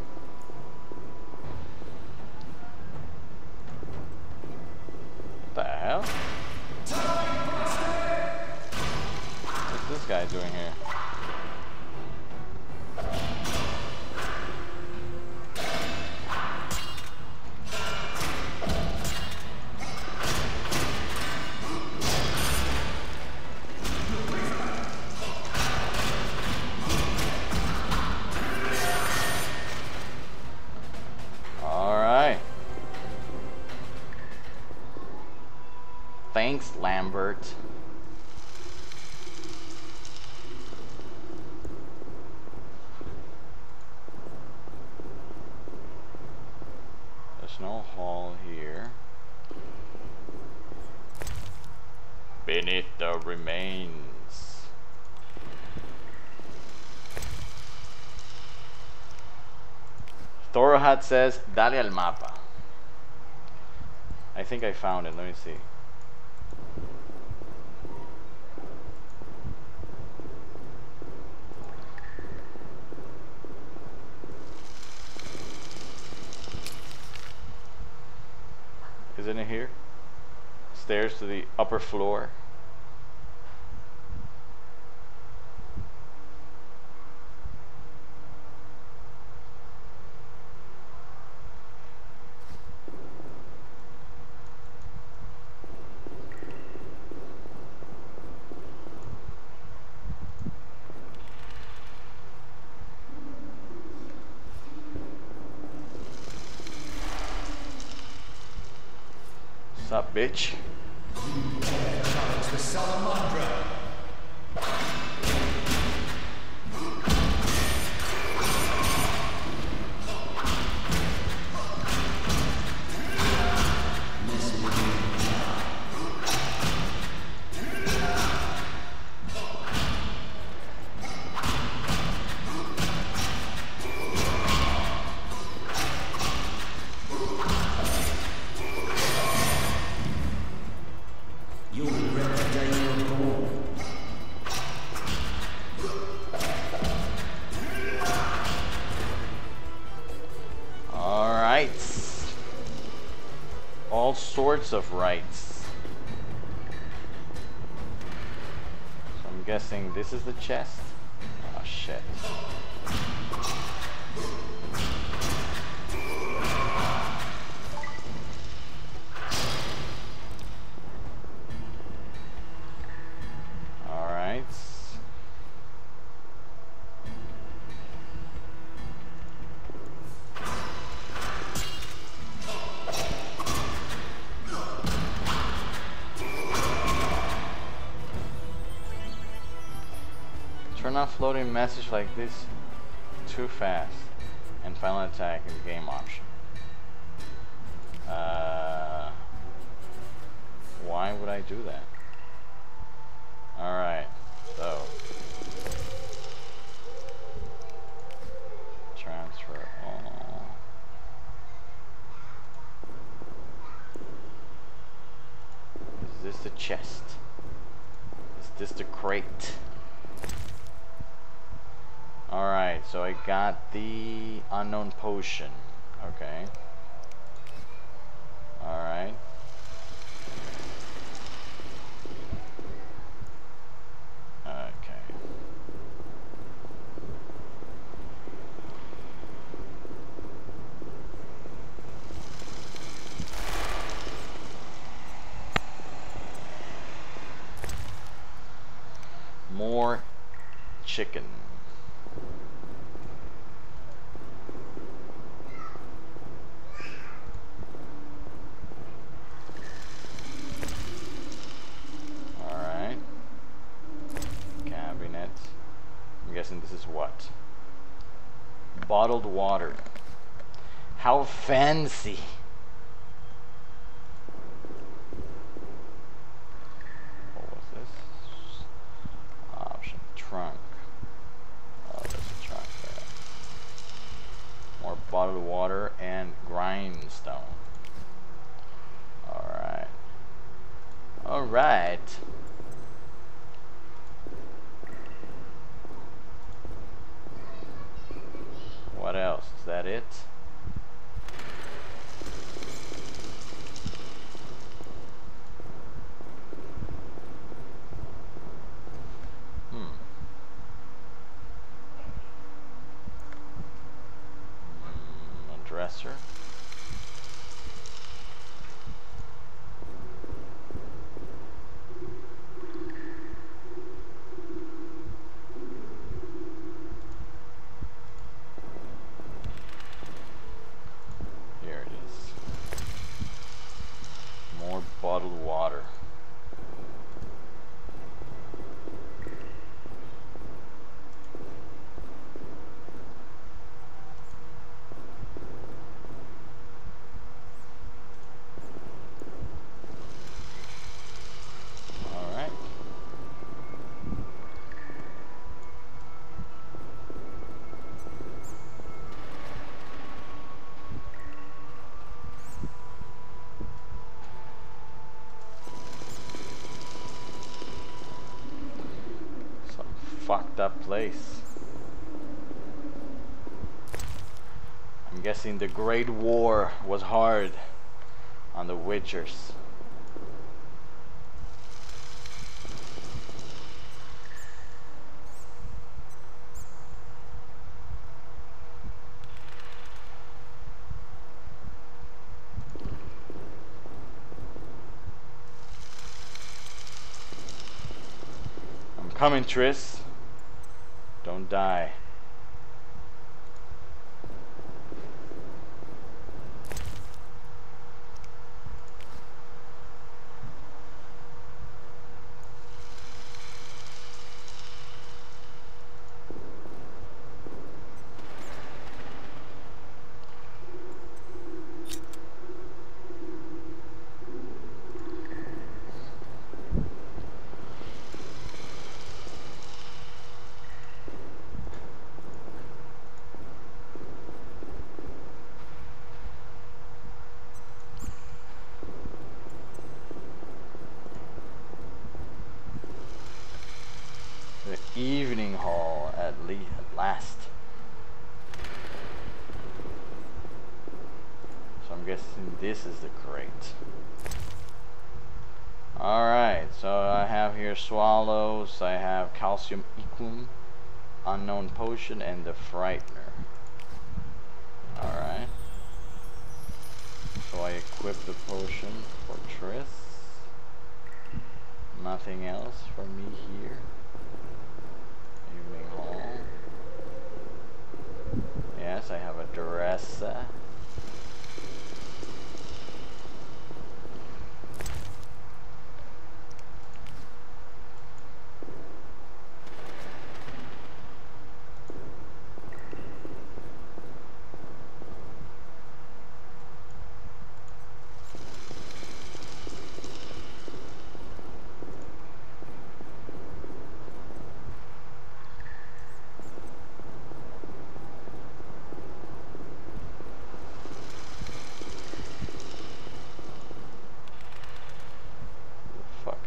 What the hell? What's this guy doing here? Thanks, Lambert. There's no hall here. Beneath the remains. Thorohat says, dale al mapa. I think I found it. Let me see. Isn't it here? Stairs to the upper floor. What's up, bitch? Challenge the Salamandra. sorts of rights. So I'm guessing this is the chest. Oh shit. Alright. Turn off floating message like this too fast, and final attack in game option. Why would I do that? Alright, so transfer all. Is this the chest? Is this the crate? Alright, so I got the unknown potion. Okay. Alright. Okay. More chicken. This is what? Bottled water. How fancy. What was this? Option. Trunk. Oh, there's a trunk there. More bottled water and grindstone. Alright. Alright. What else? Is that it? A dresser. Bottled water. All right. Fucked up place. I'm guessing the Great War was hard on the Witchers. I'm coming, Triss. Don't die. Evening hall at last. So I'm guessing this is the crate. Alright, so I have here swallows, I have calcium equum, unknown potion, and the frightener. Alright. So I equip the potion for Triss. Nothing else for me here. Evening hall. Yes, I have a Duressa.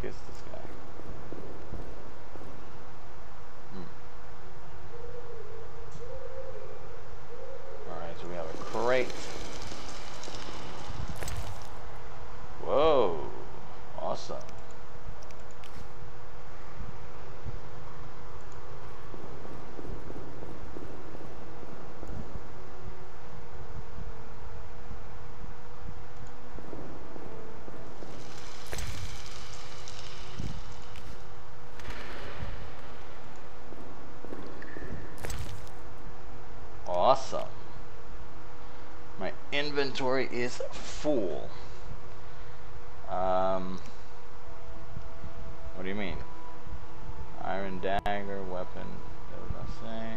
Is this guy? Alright, so we have a crate. Whoa, awesome. Awesome. My inventory is full. What do you mean? Iron dagger, weapon, what did I say?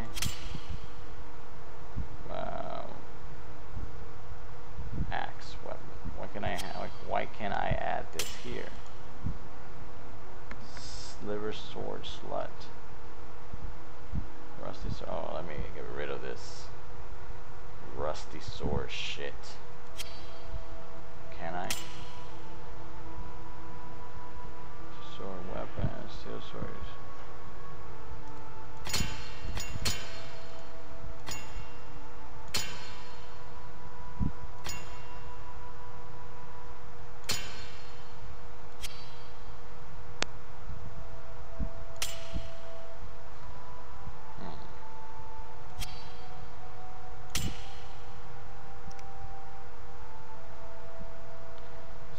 Axe, weapon. What can I have? Like, why can't I add this here? Sliver sword slut. Rusty sword. Oh, let me get rid of this rusty sword shit. Can I? Sword weapon, steel swords.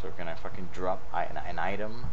So can I fucking drop an item?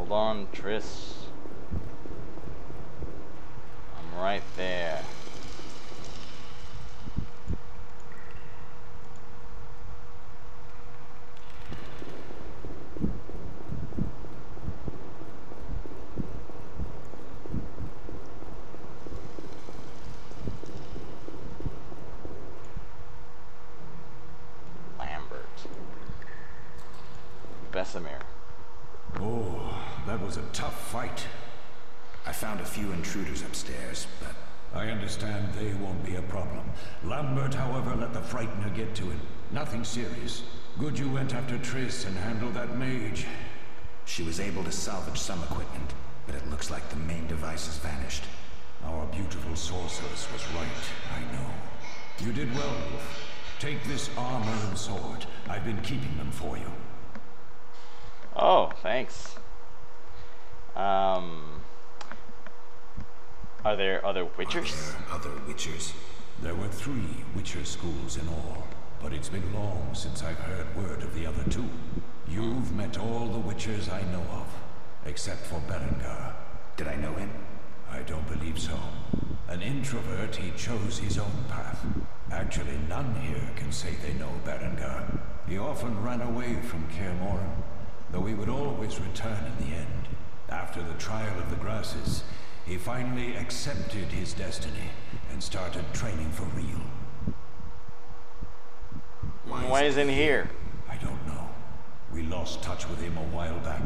Hold on, Triss. I'm right there. Lambert. Bessemer. Oh, that was a tough fight. I found a few intruders upstairs, but... I understand they won't be a problem. Lambert, however, let the Frightener get to him. Nothing serious. Good you went after Triss and handled that mage. She was able to salvage some equipment, but it looks like the main device has vanished. Our beautiful sorceress was right, I know. You did well, Wolf. Take this armor and sword. I've been keeping them for you. Oh, thanks. Are there other Witchers? Are there other Witchers? There were 3 Witcher schools in all, but it's been long since I've heard word of the other 2. You've met all the Witchers I know of, except for Berengar. Did I know him? I don't believe so. An introvert, he chose his own path. Actually, none here can say they know Berengar. He often ran away from Kaer Morhen, though he would always return in the end. After the trial of the grasses, he finally accepted his destiny and started training for real. Why isn't he here? I don't know. We lost touch with him a while back.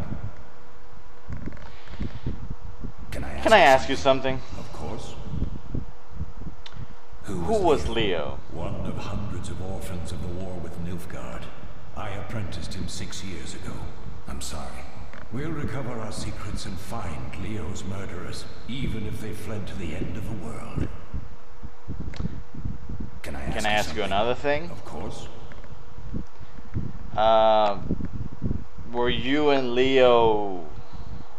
Can I ask you something? Of course. Who was Leo? One of hundreds of orphans of the war with Nilfgaard. I apprenticed him 6 years ago. I'm sorry. We'll recover our secrets and find Leo's murderers, even if they fled to the end of the world. Can I ask you another thing? Of course. Were you and Leo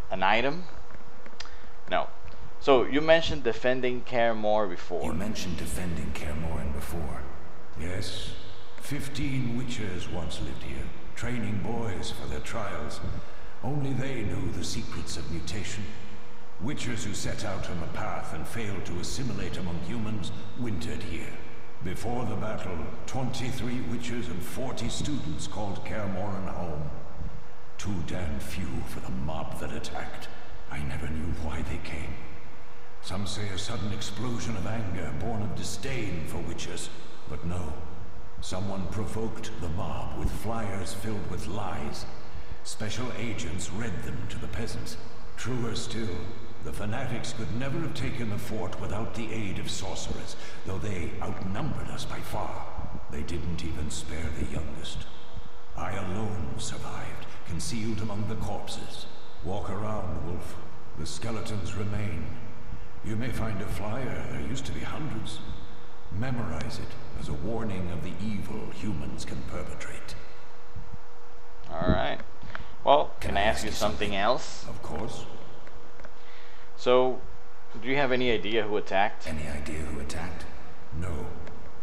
an item? No. So you mentioned defending Kaer Morhen before. You mentioned defending Kaer Morhen before. Yes. 15 witchers once lived here, training boys for their trials. Only they knew the secrets of mutation. Witchers who set out on the path and failed to assimilate among humans wintered here. Before the battle, 23 witchers and 40 students called Kaer Morhen home. Too damn few for the mob that attacked. I never knew why they came. Some say a sudden explosion of anger born of disdain for witchers. But no. Someone provoked the mob with flyers filled with lies. Special agents read them to the peasants. Truer still, the fanatics could never have taken the fort without the aid of sorcerers, though they outnumbered us by far. They didn't even spare the youngest. I alone survived, concealed among the corpses. Walk around, Wolf. The skeletons remain. You may find a flyer, there used to be hundreds. Memorize it as a warning of the evil humans can perpetrate. Alright. Well, can I ask you something else? Of course. So, do you have any idea who attacked? Any idea who attacked? No.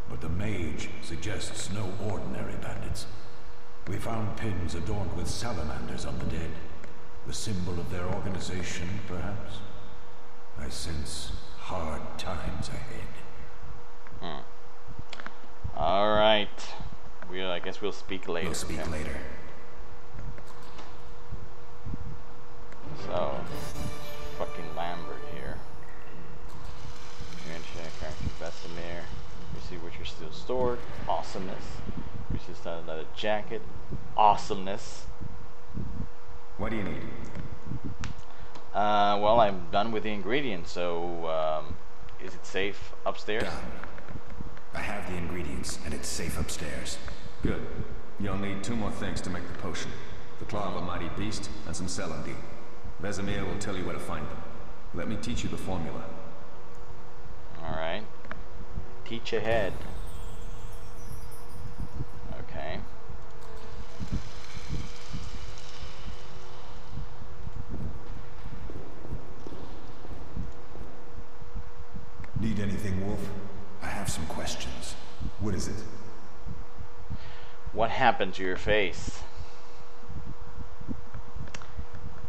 But the mage suggests no ordinary bandits. We found pins adorned with salamanders on the dead. The symbol of their organization, perhaps? I sense hard times ahead. Alright. I guess we'll speak later. We'll speak later. So, fucking Lambert here. Vesemir. We see which are still stored. Awesomeness. We see another jacket. Awesomeness. What do you need? Well, I'm done with the ingredients, so is it safe upstairs? Done. I have the ingredients, and it's safe upstairs. Good. You'll need 2 more things to make the potion. The claw of a mighty beast and some celandine. Vesemir will tell you where to find them. Let me teach you the formula. Alright. Teach ahead. Okay. Need anything, Wolf? I have some questions. What is it? What happened to your face?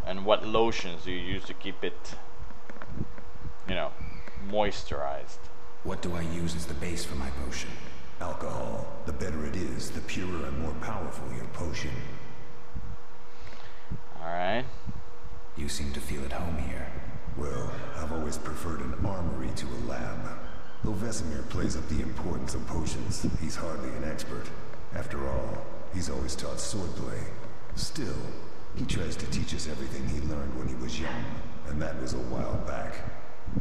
And what lotions do you use to keep it, you know, moisturized? What do I use as the base for my potion? Alcohol. The better it is, the purer and more powerful your potion. Alright. You seem to feel at home here. Well, I've always preferred an armory to a lab. Though Vesemir plays up the importance of potions, he's hardly an expert. After all, he's always taught swordplay. Still, he tries to teach us everything he learned when he was young, and that was a while back.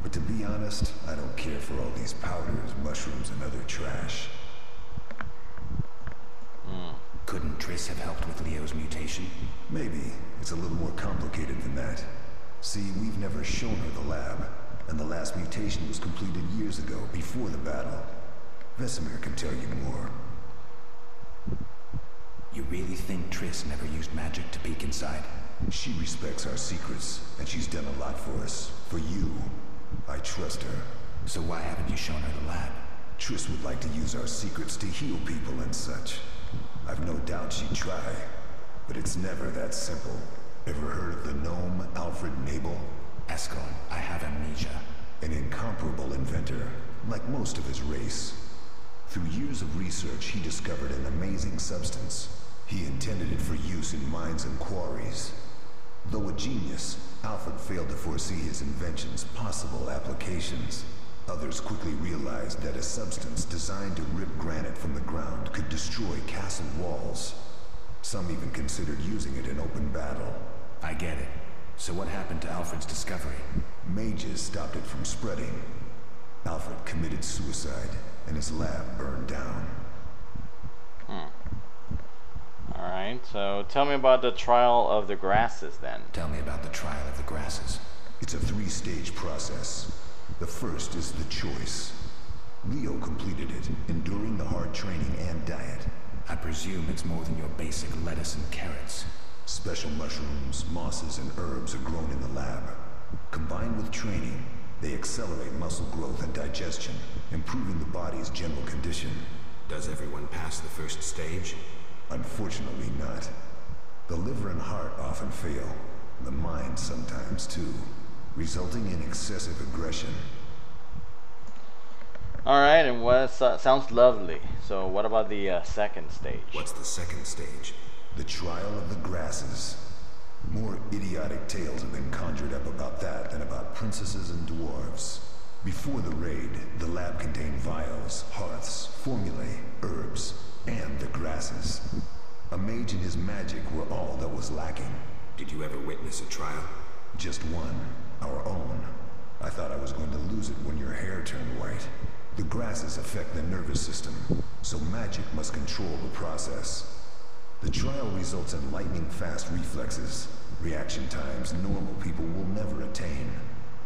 But to be honest, I don't care for all these powders, mushrooms, and other trash. Couldn't Triss have helped with Leo's mutation? Maybe. It's a little more complicated than that. See, we've never shown her the lab, and the last mutation was completed years ago, before the battle. Vesemir can tell you more. You really think Triss never used magic to peek inside? She respects our secrets, and she's done a lot for us. For you. I trust her. So why haven't you shown her the lab? Triss would like to use our secrets to heal people and such. I've no doubt she'd try, but it's never that simple. Ever heard of the gnome Alfred Nabel? Eskel, I have amnesia. An incomparable inventor, like most of his race. Through years of research, he discovered an amazing substance. He intended it for use in mines and quarries. Though a genius, Alfred failed to foresee his invention's possible applications. Others quickly realized that a substance designed to rip granite from the ground could destroy castle walls. Some even considered using it in open battle. I get it. So what happened to Alfred's discovery? Mages stopped it from spreading. Alfred committed suicide, and his lab burned down. Alright, so tell me about the trial of the grasses then. Tell me about the trial of the grasses. It's a 3-stage process. The first is the choice. Leo completed it, enduring the hard training and diet. I presume it's more than your basic lettuce and carrots. Special mushrooms, mosses, and herbs are grown in the lab. Combined with training, they accelerate muscle growth and digestion, improving the body's general condition. Does everyone pass the first stage? Unfortunately not. The liver and heart often fail. The mind sometimes too, resulting in excessive aggression. Alright, and what sounds lovely. So what about the second stage? What's the second stage? The trial of the grasses. More idiotic tales have been conjured up about that than about princesses and dwarves. Before the raid, the lab contained vials, hearths, formulae, herbs, and the grasses. A mage and his magic were all that was lacking. Did you ever witness a trial? Just one, our own. I thought I was going to lose it when your hair turned white. The grasses affect the nervous system, so magic must control the process. The trial results in lightning-fast reflexes, reaction times normal people will never attain.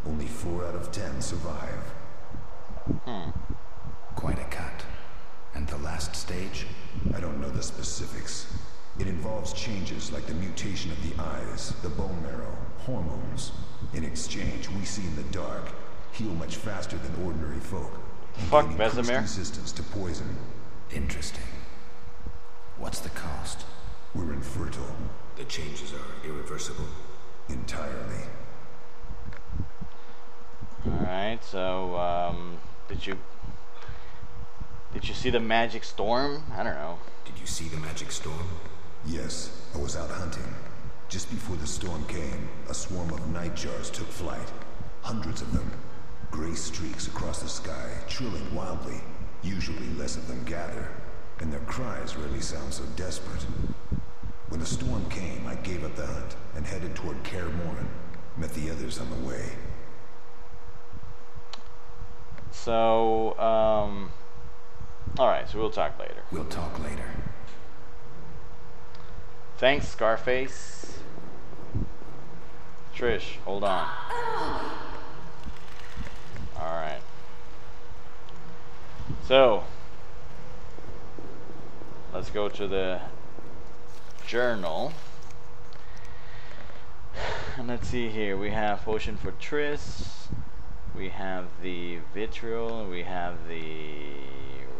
Only 4 out of 10 survive. Quite a cut. And the last stage? I don't know the specifics. It involves changes like the mutation of the eyes, the bone marrow, hormones. In exchange, we see in the dark, heal much faster than ordinary folk. Fuck Vesemir. Resistance to poison. Interesting. What's the cost? We're infertile. The changes are irreversible? Entirely. Alright, so did you see the magic storm? I don't know. Did you see the magic storm? Yes, I was out hunting. Just before the storm came, a swarm of nightjars took flight. Hundreds of them. Gray streaks across the sky, trilling wildly. Usually less of them gather, and their cries rarely sound so desperate. When the storm came, I gave up the hunt and headed toward Kaer Morhen. Met the others on the way. So, alright, so we'll talk later. We'll talk later. Thanks, Scarface. Trish, hold on. Alright. So, let's go to the journal. And let's see here. We have potion for Triss. We have the vitriol. And we have the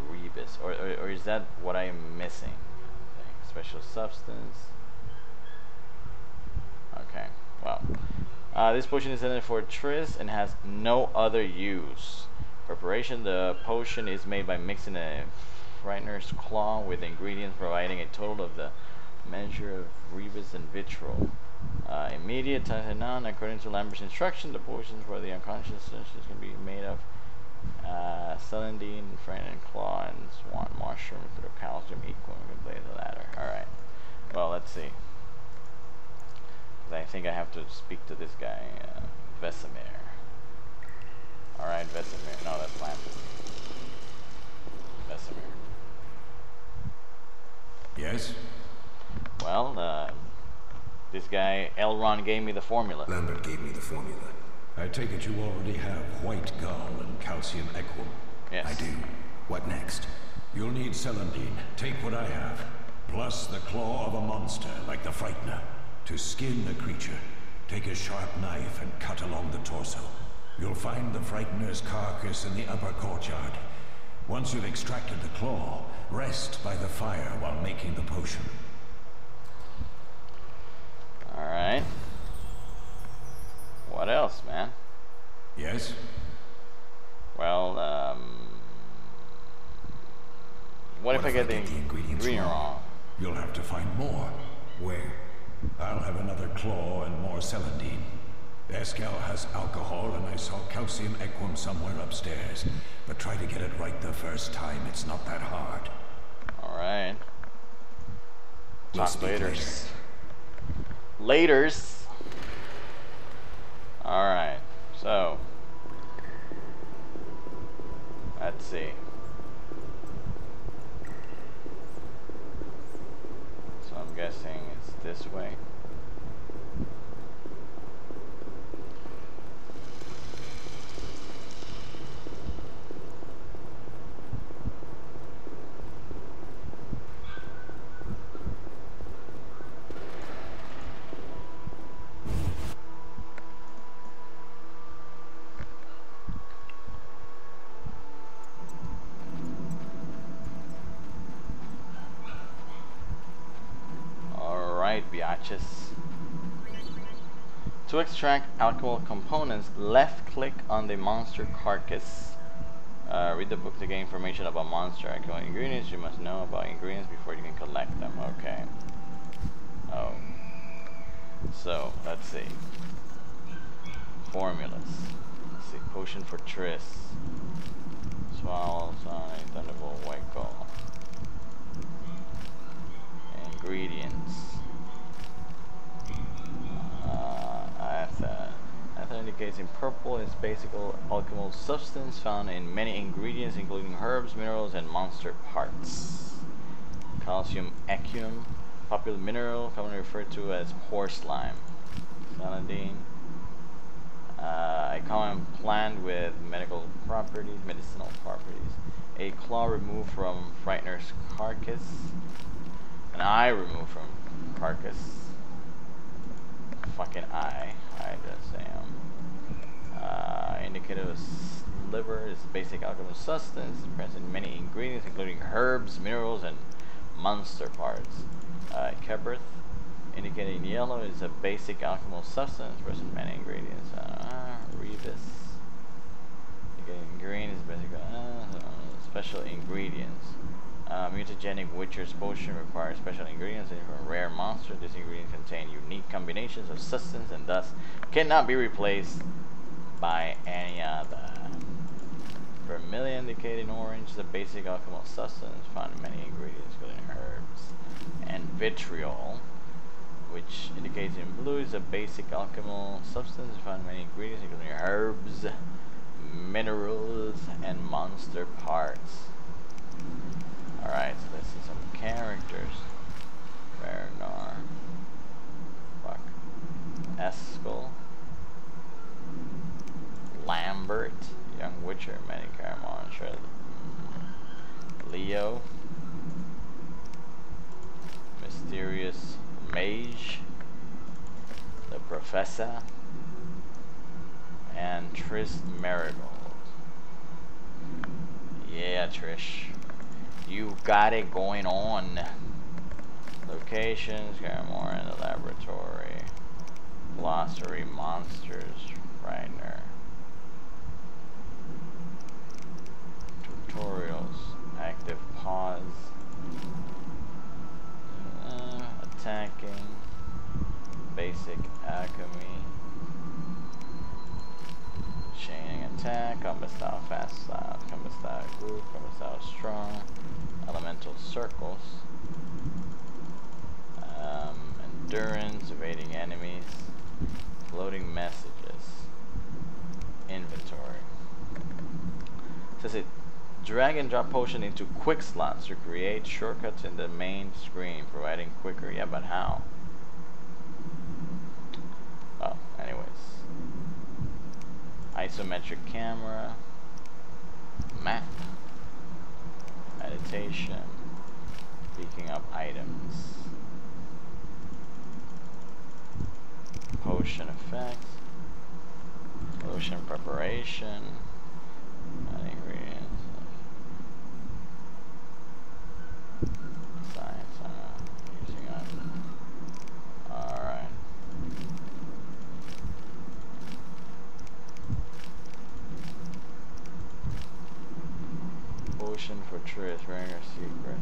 rebus. Or is that what I am missing? Okay. Special substance. Okay. Well. This potion is intended for Triss and has no other use. Preparation: the potion is made by mixing a frightener's claw with ingredients providing a total of the measure of rebus and vitriol. Immediate none. According to Lambert's instruction, the potions for the unconscious is going to be made of celandine, frightening claw, and swan mushroom through calcium equal. We can play the latter. Alright. Well, let's see. I think I have to speak to this guy, Vesemir. Alright, Vesemir. No, that's Lambert. Vesemir. Yes? Well, this guy, Elrond, gave me the formula. Lambert gave me the formula. I take it you already have white gall and calcium equum. Yes. I do. What next? You'll need celandine. Take what I have. Plus the claw of a monster, like the Frightener. To skin a creature, take a sharp knife and cut along the torso. You'll find the Frightener's carcass in the upper courtyard. Once you've extracted the claw, rest by the fire while making the potion. Alright. What else, man? Yes? Well, You'll have to find more. Where? I'll have another claw and more celandine. Eskel has alcohol, and I saw calcium equum somewhere upstairs. But try to get it right the first time. It's not that hard. Alright. We'll Talk later. later. Laters. Alright. So. Let's see. So I'm guessing it's this way. WiTCHER. To extract alcohol components, left click on the monster carcass. Read the book to gain information about monster alcohol ingredients. You must know about ingredients before you can collect them. Okay. Oh. So, let's see. Formulas. Let's see. Potion for Triss. Swallow, Sonic, Thunderbolt, White Gold. Ingredients. Ether indicates in purple is basic alchemical substance found in many ingredients including herbs, minerals, and monster parts. Calcium equum, popular mineral commonly referred to as horse lime. Celandine, a common plant with medicinal properties. A claw removed from Frightener's carcass. An eye removed from carcass. Fucking eye. I just am. Indicative of liver is basic alchemical substance present in many ingredients including herbs, minerals, and monster parts. Keberth, indicated in yellow, is a basic alchemical substance present in many ingredients. Rebus, indicated in green, is basic special ingredients. Mutagenic WiTCHER's potion requires special ingredients from a rare monster. These ingredients contain unique combinations of substance and thus cannot be replaced by any other. Vermilion, indicated in orange, is a basic alchemical substance found in many ingredients including herbs. And vitriol, which indicates in blue, is a basic alchemical substance found in many ingredients including herbs, minerals, and monster parts. Alright, so let's see some characters. Bernard. Fuck. Eskel. Lambert. Young WiTCHER. Medicare Monster. Leo. Mysterious Mage. The Professor. And Triss Marigold. Yeah, Trish. You got it going on. Locations, more in the laboratory. Glossary, monsters, Frightener. Tutorials, active pause. Attacking. Basic alchemy. Chaining attack, combat style, fast style, combat style group, combat style strong. Elemental circles, endurance, evading enemies, floating messages, inventory. It says it drag and drop potion into quick slots to create shortcuts in the main screen, providing quicker. Yeah, but how? Oh, anyways. Isometric camera, map. Meditation, picking up items, potion effects, potion preparation, ingredients, science, using items. Alright. Potion for Triss, wearing her secret.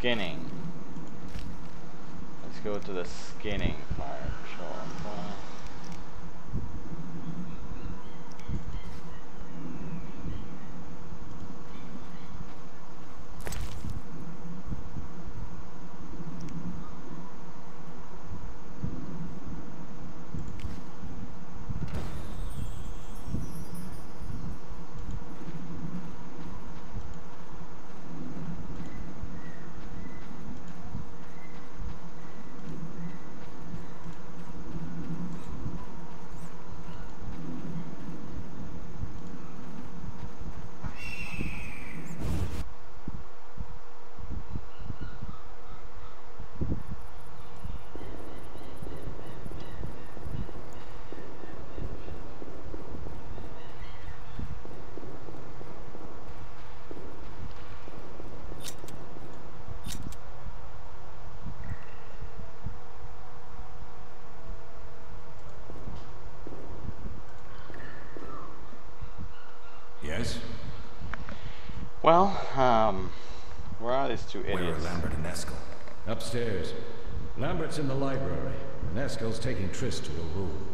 skinning. Let's go to the skinning part. Yes? Well, where are these two idiots? Where are Lambert and Eskel? Upstairs. Lambert's in the library, and Eskel's taking Triss to a room.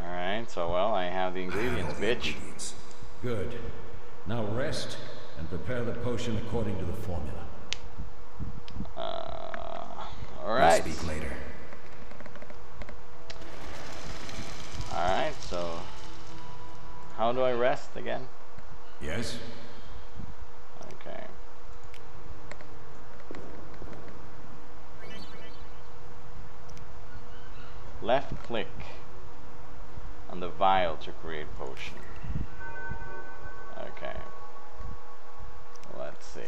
Alright, so well, I have the ingredients, bitch. Good. Now rest and prepare the potion according to the formula. Alright. We'll speak later. Alright, so how do I rest again? Yes? Okay. Left click on the vial to create potion. Okay. Let's see.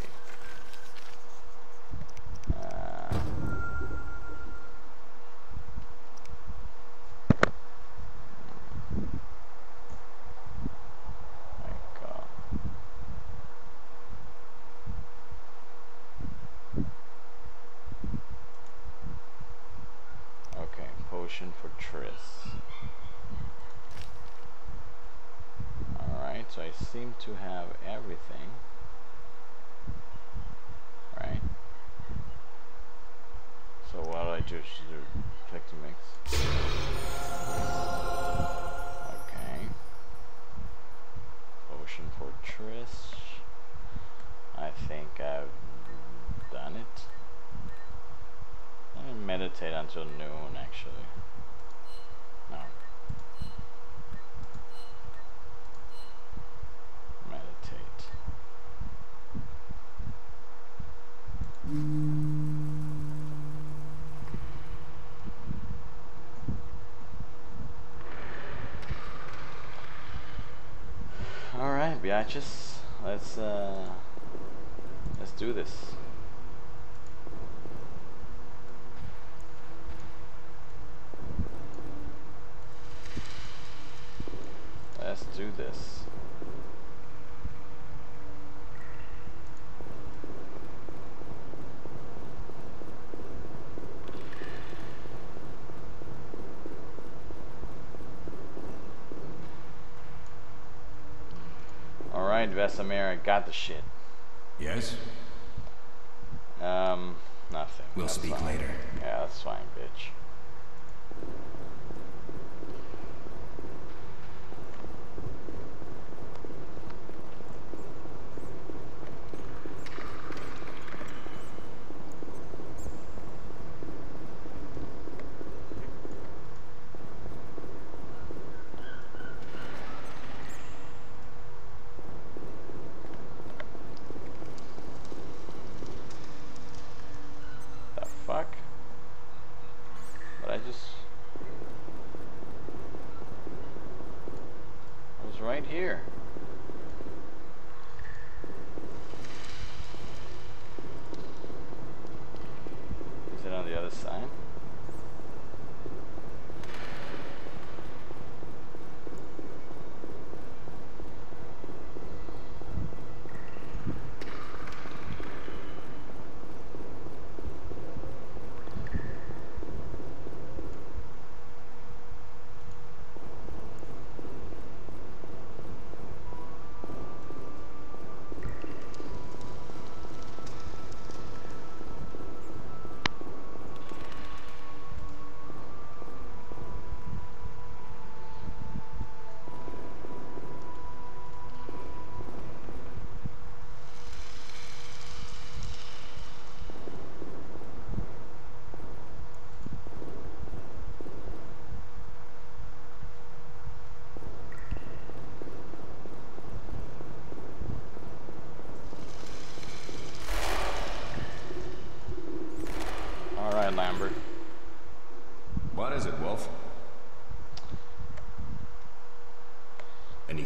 Okay, potion for Triss. Alright, so I seem to have everything. Right? So what do I do? Click to mix. Okay. Potion for Triss. I think I've done it. I'm gonna meditate until noon, actually. No. Meditate. Alright, biatches. Let's do this. Let's do this. Alright, Vesemir, I got the shit. Yes? Nothing. We'll That's speak fine. later. Yeah, that's fine, bitch. The fuck? But I was right here. Is it on the other side?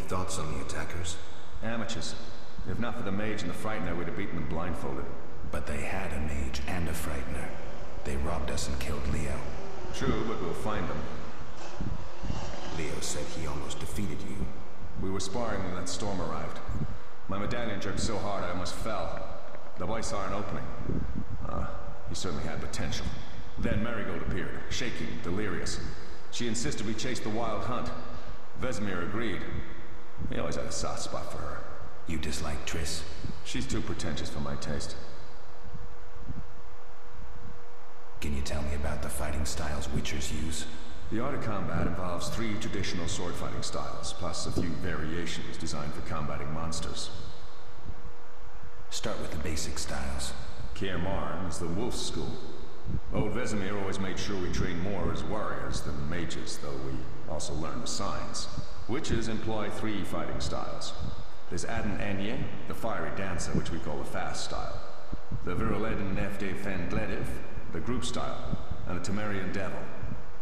thoughts on the attackers? Amateurs. If not for the mage and the frightener, we'd have beaten them blindfolded. But they had a mage and a frightener. They robbed us and killed Leo. True, but we'll find them. Leo said he almost defeated you. We were sparring when that storm arrived. My medallion jerked so hard I almost fell. The boy saw an opening. He certainly had potential. Then Marigold appeared, shaking, delirious. She insisted we chase the wild hunt. Vesemir agreed. He always had a soft spot for her. You dislike Triss? She's too pretentious for my taste. Can you tell me about the fighting styles Witchers use? The art of combat involves 3 traditional sword fighting styles, plus a few variations designed for combating monsters. Start with the basic styles. Kaer Marn is the wolf school. Old Vesemir always made sure we trained more as warriors than mages, though we also learned the signs. Witches employ 3 fighting styles. There's Aden Anye, the fiery dancer, which we call the fast style. The Viruleden Nefde Fen Glediv, the group style. And the Temerian Devil,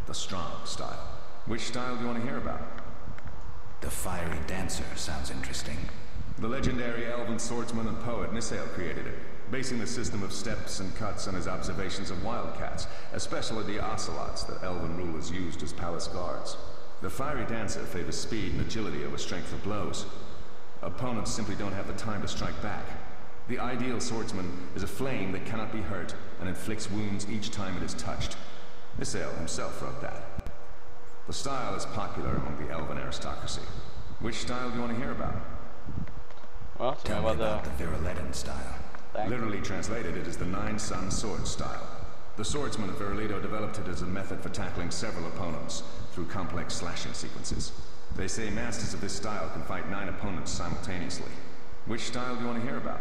the strong style. Which style do you want to hear about? The fiery dancer sounds interesting. The legendary elven swordsman and poet Nisael created it, basing the system of steps and cuts on his observations of wildcats, especially the ocelots that elven rulers used as palace guards. The fiery dancer favors speed and agility over strength of blows. Opponents simply don't have the time to strike back. The ideal swordsman is a flame that cannot be hurt and inflicts wounds each time it is touched. Nisael himself wrote that. The style is popular among the elven aristocracy. Which style do you want to hear about? Well, tell me about the Viruleden style. Literally translated, it is the 9-sun sword style. The swordsman of Viruledo developed it as a method for tackling several opponents through complex slashing sequences. They say masters of this style can fight 9 opponents simultaneously. Which style do you want to hear about?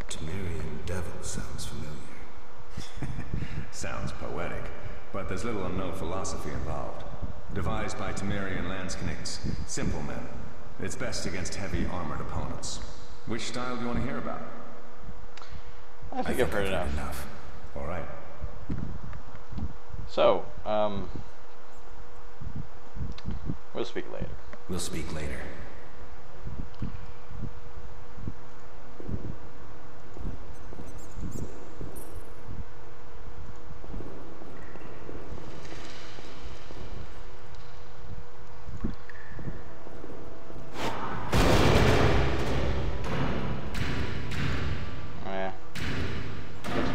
Temerian Devil sounds familiar. Sounds poetic, but there's little or no philosophy involved. Devised by Temerian landsknechts, simple men. It's best against heavy armored opponents. Which style do you want to hear about? I think I've heard enough. All right. So, we'll speak later. We'll speak later.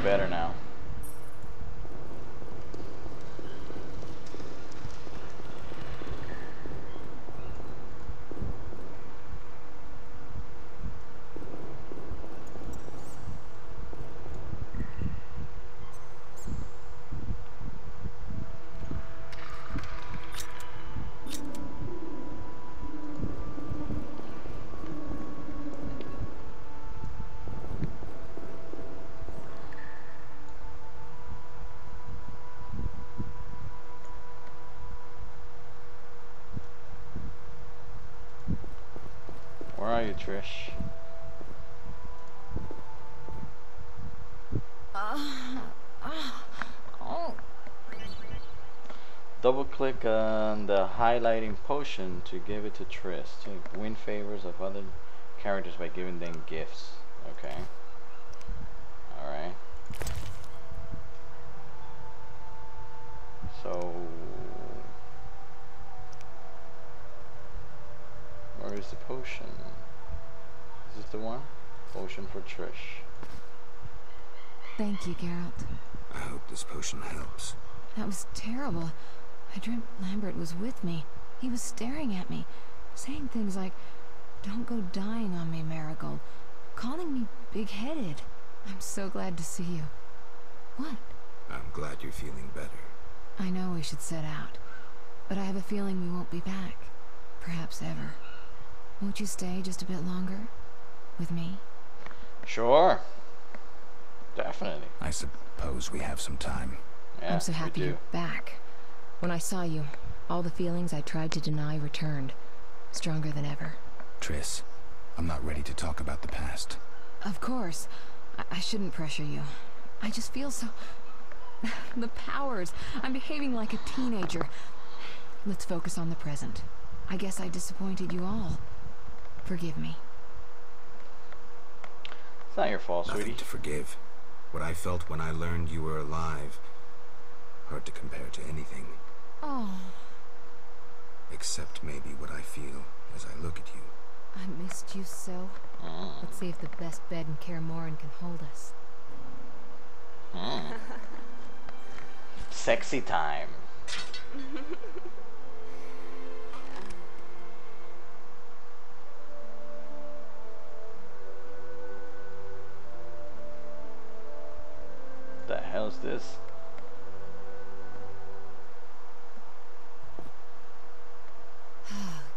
Better now. Where are you, Trish? Double click on the highlighting potion to give it to Trish. To win favors of other characters by giving them gifts. Okay. Alright. So where is the potion? Is this the one? Potion for Trish. Thank you, Geralt. I hope this potion helps. That was terrible. I dreamt Lambert was with me. He was staring at me, saying things like, "Don't go dying on me, Marigold," calling me big-headed. I'm so glad to see you. What? I'm glad you're feeling better. I know we should set out, but I have a feeling we won't be back. Perhaps ever. Won't you stay just a bit longer? With me? Sure. Definitely. I suppose we have some time. Yeah, I'm so happy you're back. When I saw you, all the feelings I tried to deny returned. Stronger than ever. Triss, I'm not ready to talk about the past. Of course. I shouldn't pressure you. I just feel so... the powers. I'm behaving like a teenager. Let's focus on the present. I guess I disappointed you all. Forgive me. It's not your fault, Nothing sweetie. to forgive. What I felt when I learned you were alive, hard to compare to anything. Oh, Except maybe what I feel as I look at you. I missed you so. Let's see if the best bed in Kaer Morhen can hold us. Sexy time. The hell's this?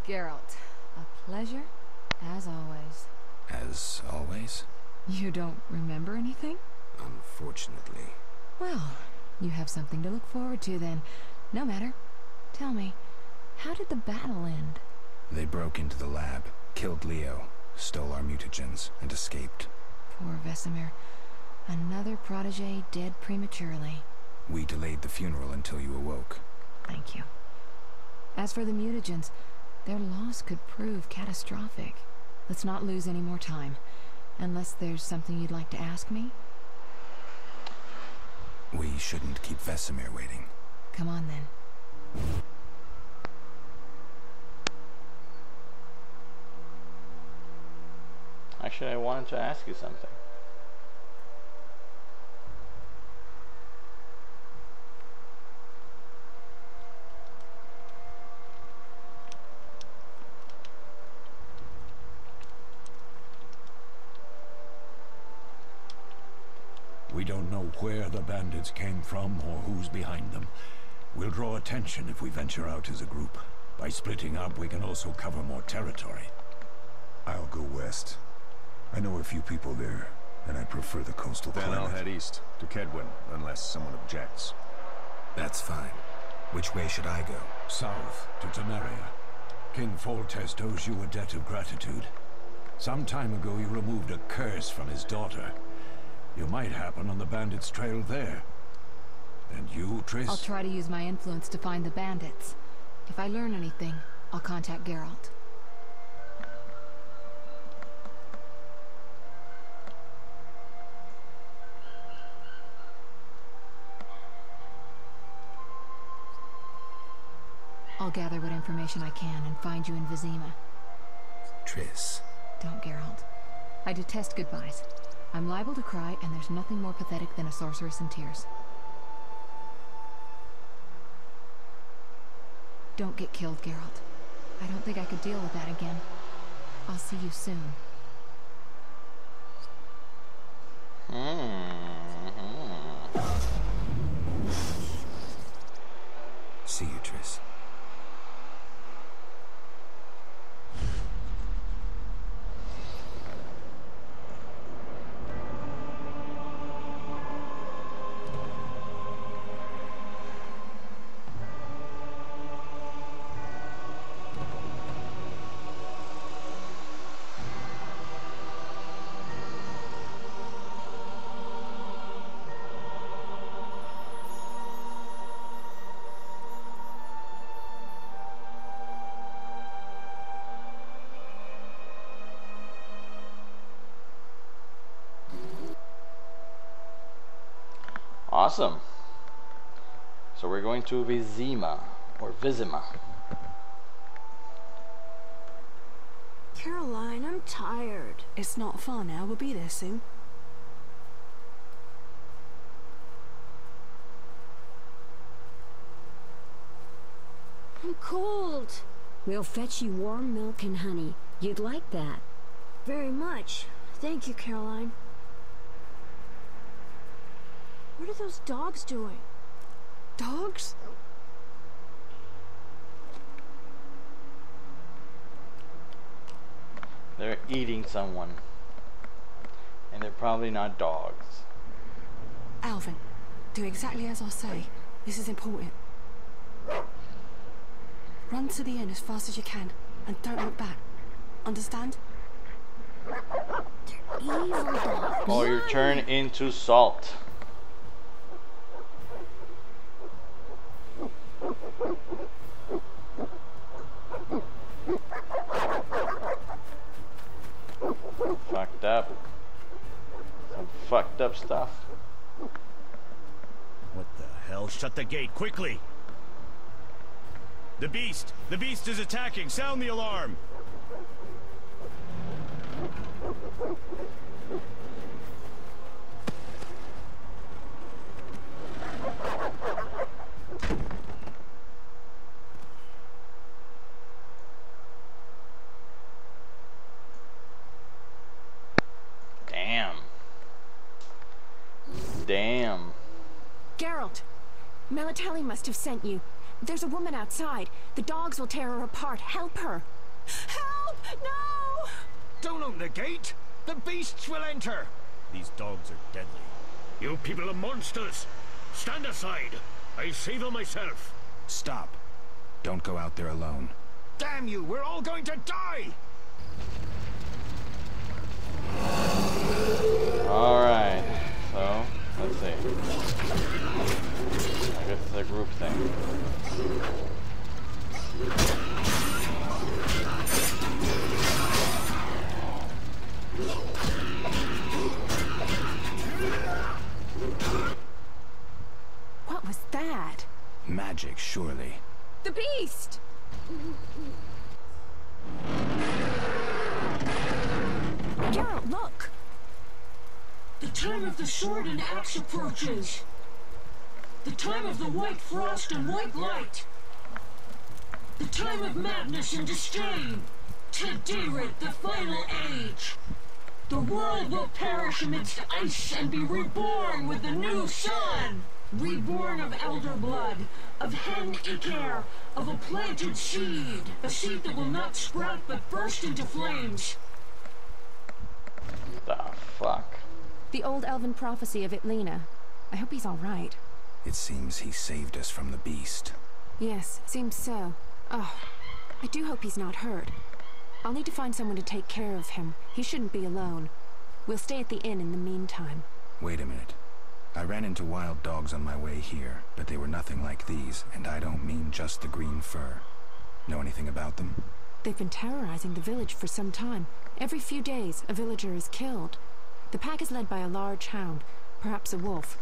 Geralt, a pleasure, as always. As always? You don't remember anything? Unfortunately. Well, you have something to look forward to then. No matter. Tell me, how did the battle end? They broke into the lab, killed Leo, stole our mutagens, and escaped. Poor Vesemir. Another protege dead prematurely. We delayed the funeral until you awoke. Thank you. As for the mutagens, their loss could prove catastrophic. Let's not lose any more time. Unless there's something you'd like to ask me? We shouldn't keep Vesemir waiting. Come on then. Actually, I wanted to ask you something. We don't know where the bandits came from or who's behind them. We'll draw attention if we venture out as a group. By splitting up, we can also cover more territory. I'll go west. I know a few people there, and I prefer the coastal Then climate. I'll head east, to Kedwin, unless someone objects. That's fine. Which way should I go? South, to Temeria. King Foltest owes you a debt of gratitude. Some time ago you removed a curse from his daughter. You might happen on the bandits' trail there. And you, Triss? I'll try to use my influence to find the bandits. If I learn anything, I'll contact Geralt. I'll gather what information I can and find you in Vizima. Triss. Don't, Geralt. I detest goodbyes. I'm liable to cry, and there's nothing more pathetic than a sorceress in tears. Don't get killed, Geralt. I don't think I could deal with that again. I'll see you soon. See you, Triss. Awesome. So we're going to Vizima, or Vizima. Caroline, I'm tired. It's not far now. We'll be there soon. I'm cold. We'll fetch you warm milk and honey. You'd like that. Very much. Thank you, Caroline. What are those dogs doing? Dogs? They're eating someone. And they're probably not dogs. Alvin, do exactly as I say. This is important. Run to the inn as fast as you can, and don't look back. Understand? They're evil dogs. Or you turn into salt. fucked up. Some fucked up stuff. What the hell? Shut the gate, quickly! The beast! The beast is attacking! Sound the alarm! Damn. Geralt, Melatelli must have sent you. There's a woman outside. The dogs will tear her apart. Help her. Help! No! Don't open the gate! The beasts will enter! These dogs are deadly. You people are monsters! Stand aside! I'll save them myself! Stop. Don't go out there alone. Damn you! We're all going to die! Alright, so let's see. I guess it's a group thing. What was that? Magic, surely. The beast! Geralt, look! The time of the sword and axe approaches. The time of the white frost and white light. The time of madness and disdain. Tedirit, the final age. The world will perish amidst ice and be reborn with the new sun. Reborn of elder blood, of hen Iker, of a planted seed. A seed that will not sprout but burst into flames. The fuck? The old elven prophecy of Itlena. I hope he's all right. It seems he saved us from the beast. Yes, seems so. Oh, I do hope he's not hurt. I'll need to find someone to take care of him. He shouldn't be alone. We'll stay at the inn in the meantime. Wait a minute. I ran into wild dogs on my way here, but they were nothing like these, and I don't mean just the green fur. Know anything about them? They've been terrorizing the village for some time. Every few days, a villager is killed. The pack is led by a large hound, perhaps a wolf.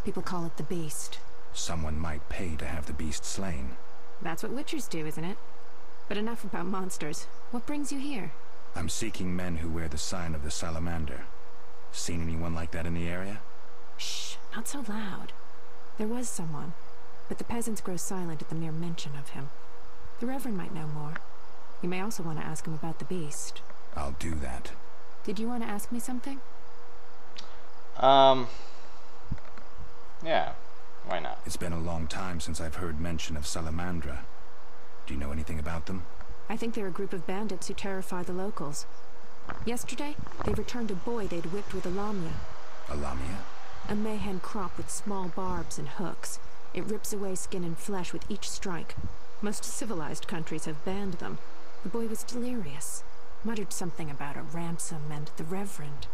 People call it the beast. Someone might pay to have the beast slain. That's what witchers do, isn't it? But enough about monsters. What brings you here? I'm seeking men who wear the sign of the salamander. Seen anyone like that in the area? Shh, not so loud. There was someone, but the peasants grow silent at the mere mention of him. The Reverend might know more. You may also want to ask him about the beast. I'll do that. Did you want to ask me something? Yeah, why not? It's been a long time since I've heard mention of Salamandra. Do you know anything about them? I think they're a group of bandits who terrify the locals. Yesterday, they returned a boy they'd whipped with a lamia. A lamia? A mayhen crop with small barbs and hooks. It rips away skin and flesh with each strike. Most civilized countries have banned them. The boy was delirious. Muttered something about a ransom and the Reverend.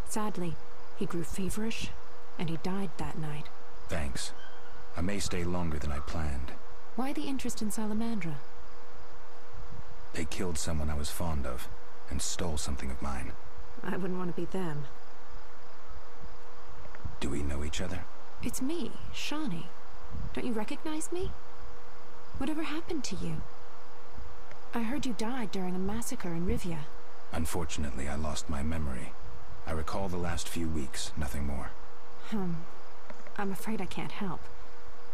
Sadly, he grew feverish, and he died that night. Thanks. I may stay longer than I planned. Why the interest in Salamandra? They killed someone I was fond of, and stole something of mine. I wouldn't want to be them. Do we know each other? It's me, Shawnee. Don't you recognize me? Whatever happened to you? I heard you died during a massacre in Rivia. Unfortunately, I lost my memory. I recall the last few weeks, nothing more. I'm afraid I can't help.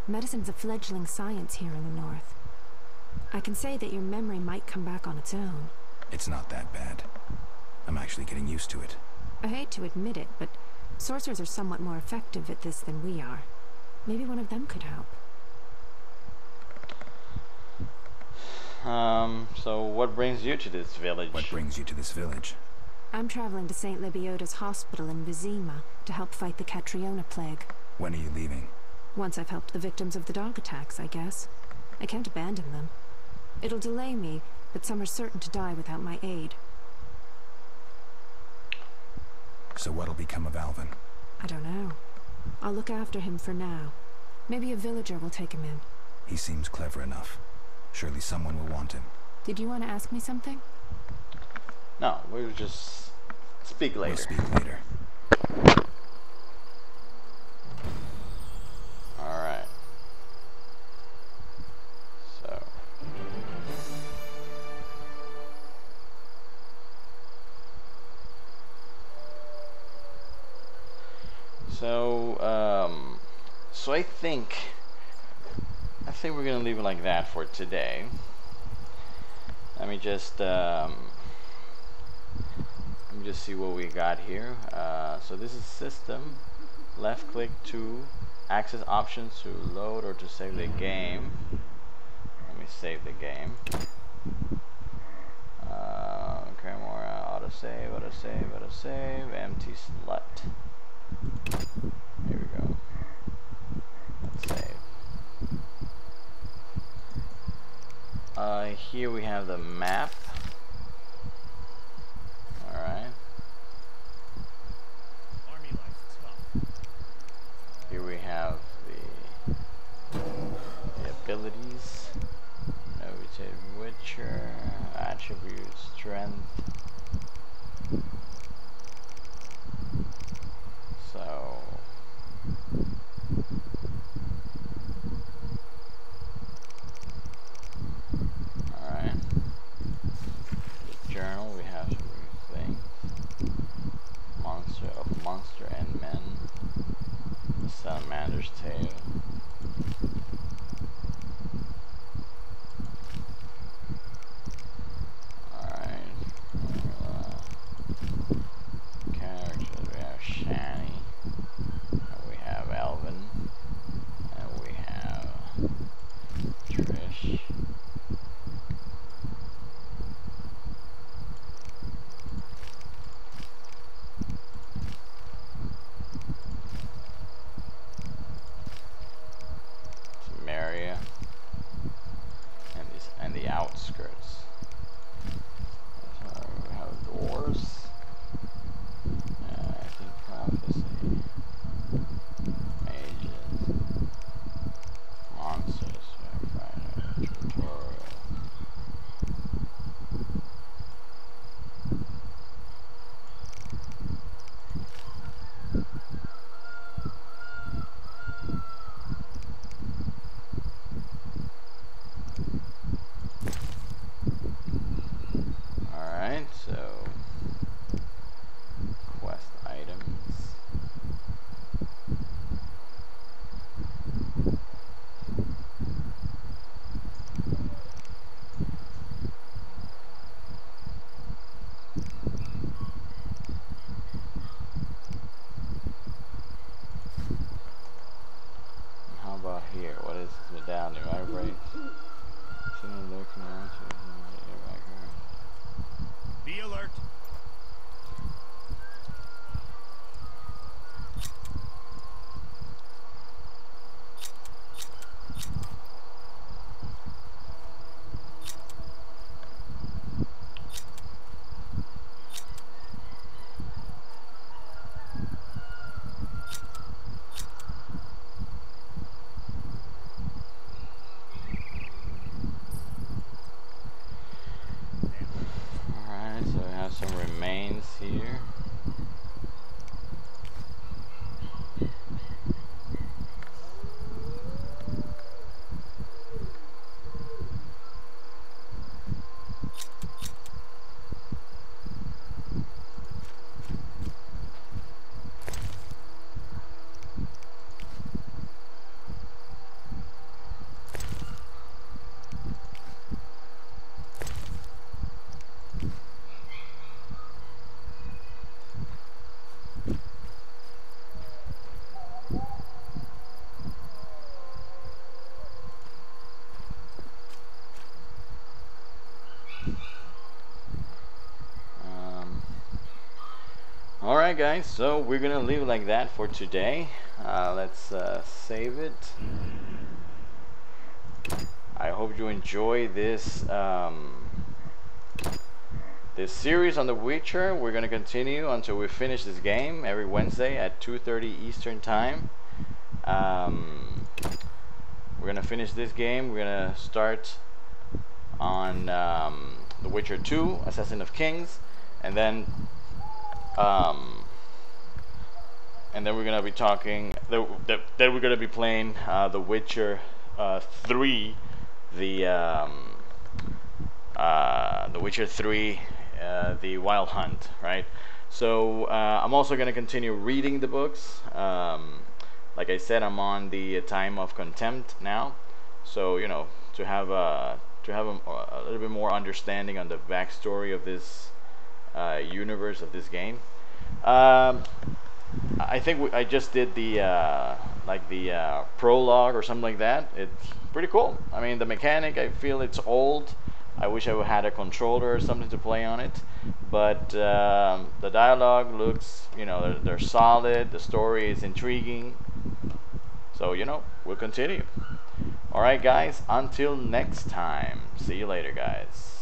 Medicine's a fledgling science here in the north. I can say that your memory might come back on its own. It's not that bad. I'm actually getting used to it. I hate to admit it, but sorcerers are somewhat more effective at this than we are. Maybe one of them could help. So what brings you to this village? What brings you to this village? I'm traveling to St. Lebioda's hospital in Vizima to help fight the Catriona plague. When are you leaving? Once I've helped the victims of the dog attacks, I guess. I can't abandon them. It'll delay me, but some are certain to die without my aid. So what'll become of Alvin? I don't know. I'll look after him for now. Maybe a villager will take him in. He seems clever enough. Surely someone will want him. Did you want to ask me something? No, we were just Speak later. We'll speak later. Alright. So I think we're gonna leave it like that for today. Let me just see what we got here. So this is system. Left click to access options to load or to save the game. Let me save the game. Okay, more autosave, empty slut. Here we go. Let's save. Here we have the map. Alright. Here we have the abilities. WiTCHER, attributes, strength. So alright. The journal, we have some things. Monster and men. The Salamander's Tale. And the outskirts. So we have doors. I think prophecy. Mages. Monsters. Tutorial. So quest items. How about here? What is this medallion? Vibrate. Be alert. Some remains here. Alright guys, so we're gonna leave it like that for today. Let's save it. I hope you enjoy this this series on the WiTCHER. We're gonna continue until we finish this game every Wednesday at 2:30 Eastern Time. We're gonna finish this game. We're gonna start on The WiTCHER 2, Assassin of Kings, and then And then we're gonna be talking. Then we're gonna be playing The Witcher 3, the Witcher 3, the Wild Hunt, right? So I'm also gonna continue reading the books. Like I said, I'm on the Time of Contempt now, so you know, to have a little bit more understanding on the backstory of this universe of this game. I think I just did the prologue or something like that. It's pretty cool. I mean, the mechanic, I feel it's old. I wish I had a controller or something to play on it. But the dialogue looks, you know, they're solid. The story is intriguing. So, you know, we'll continue. Alright guys, until next time. See you later guys.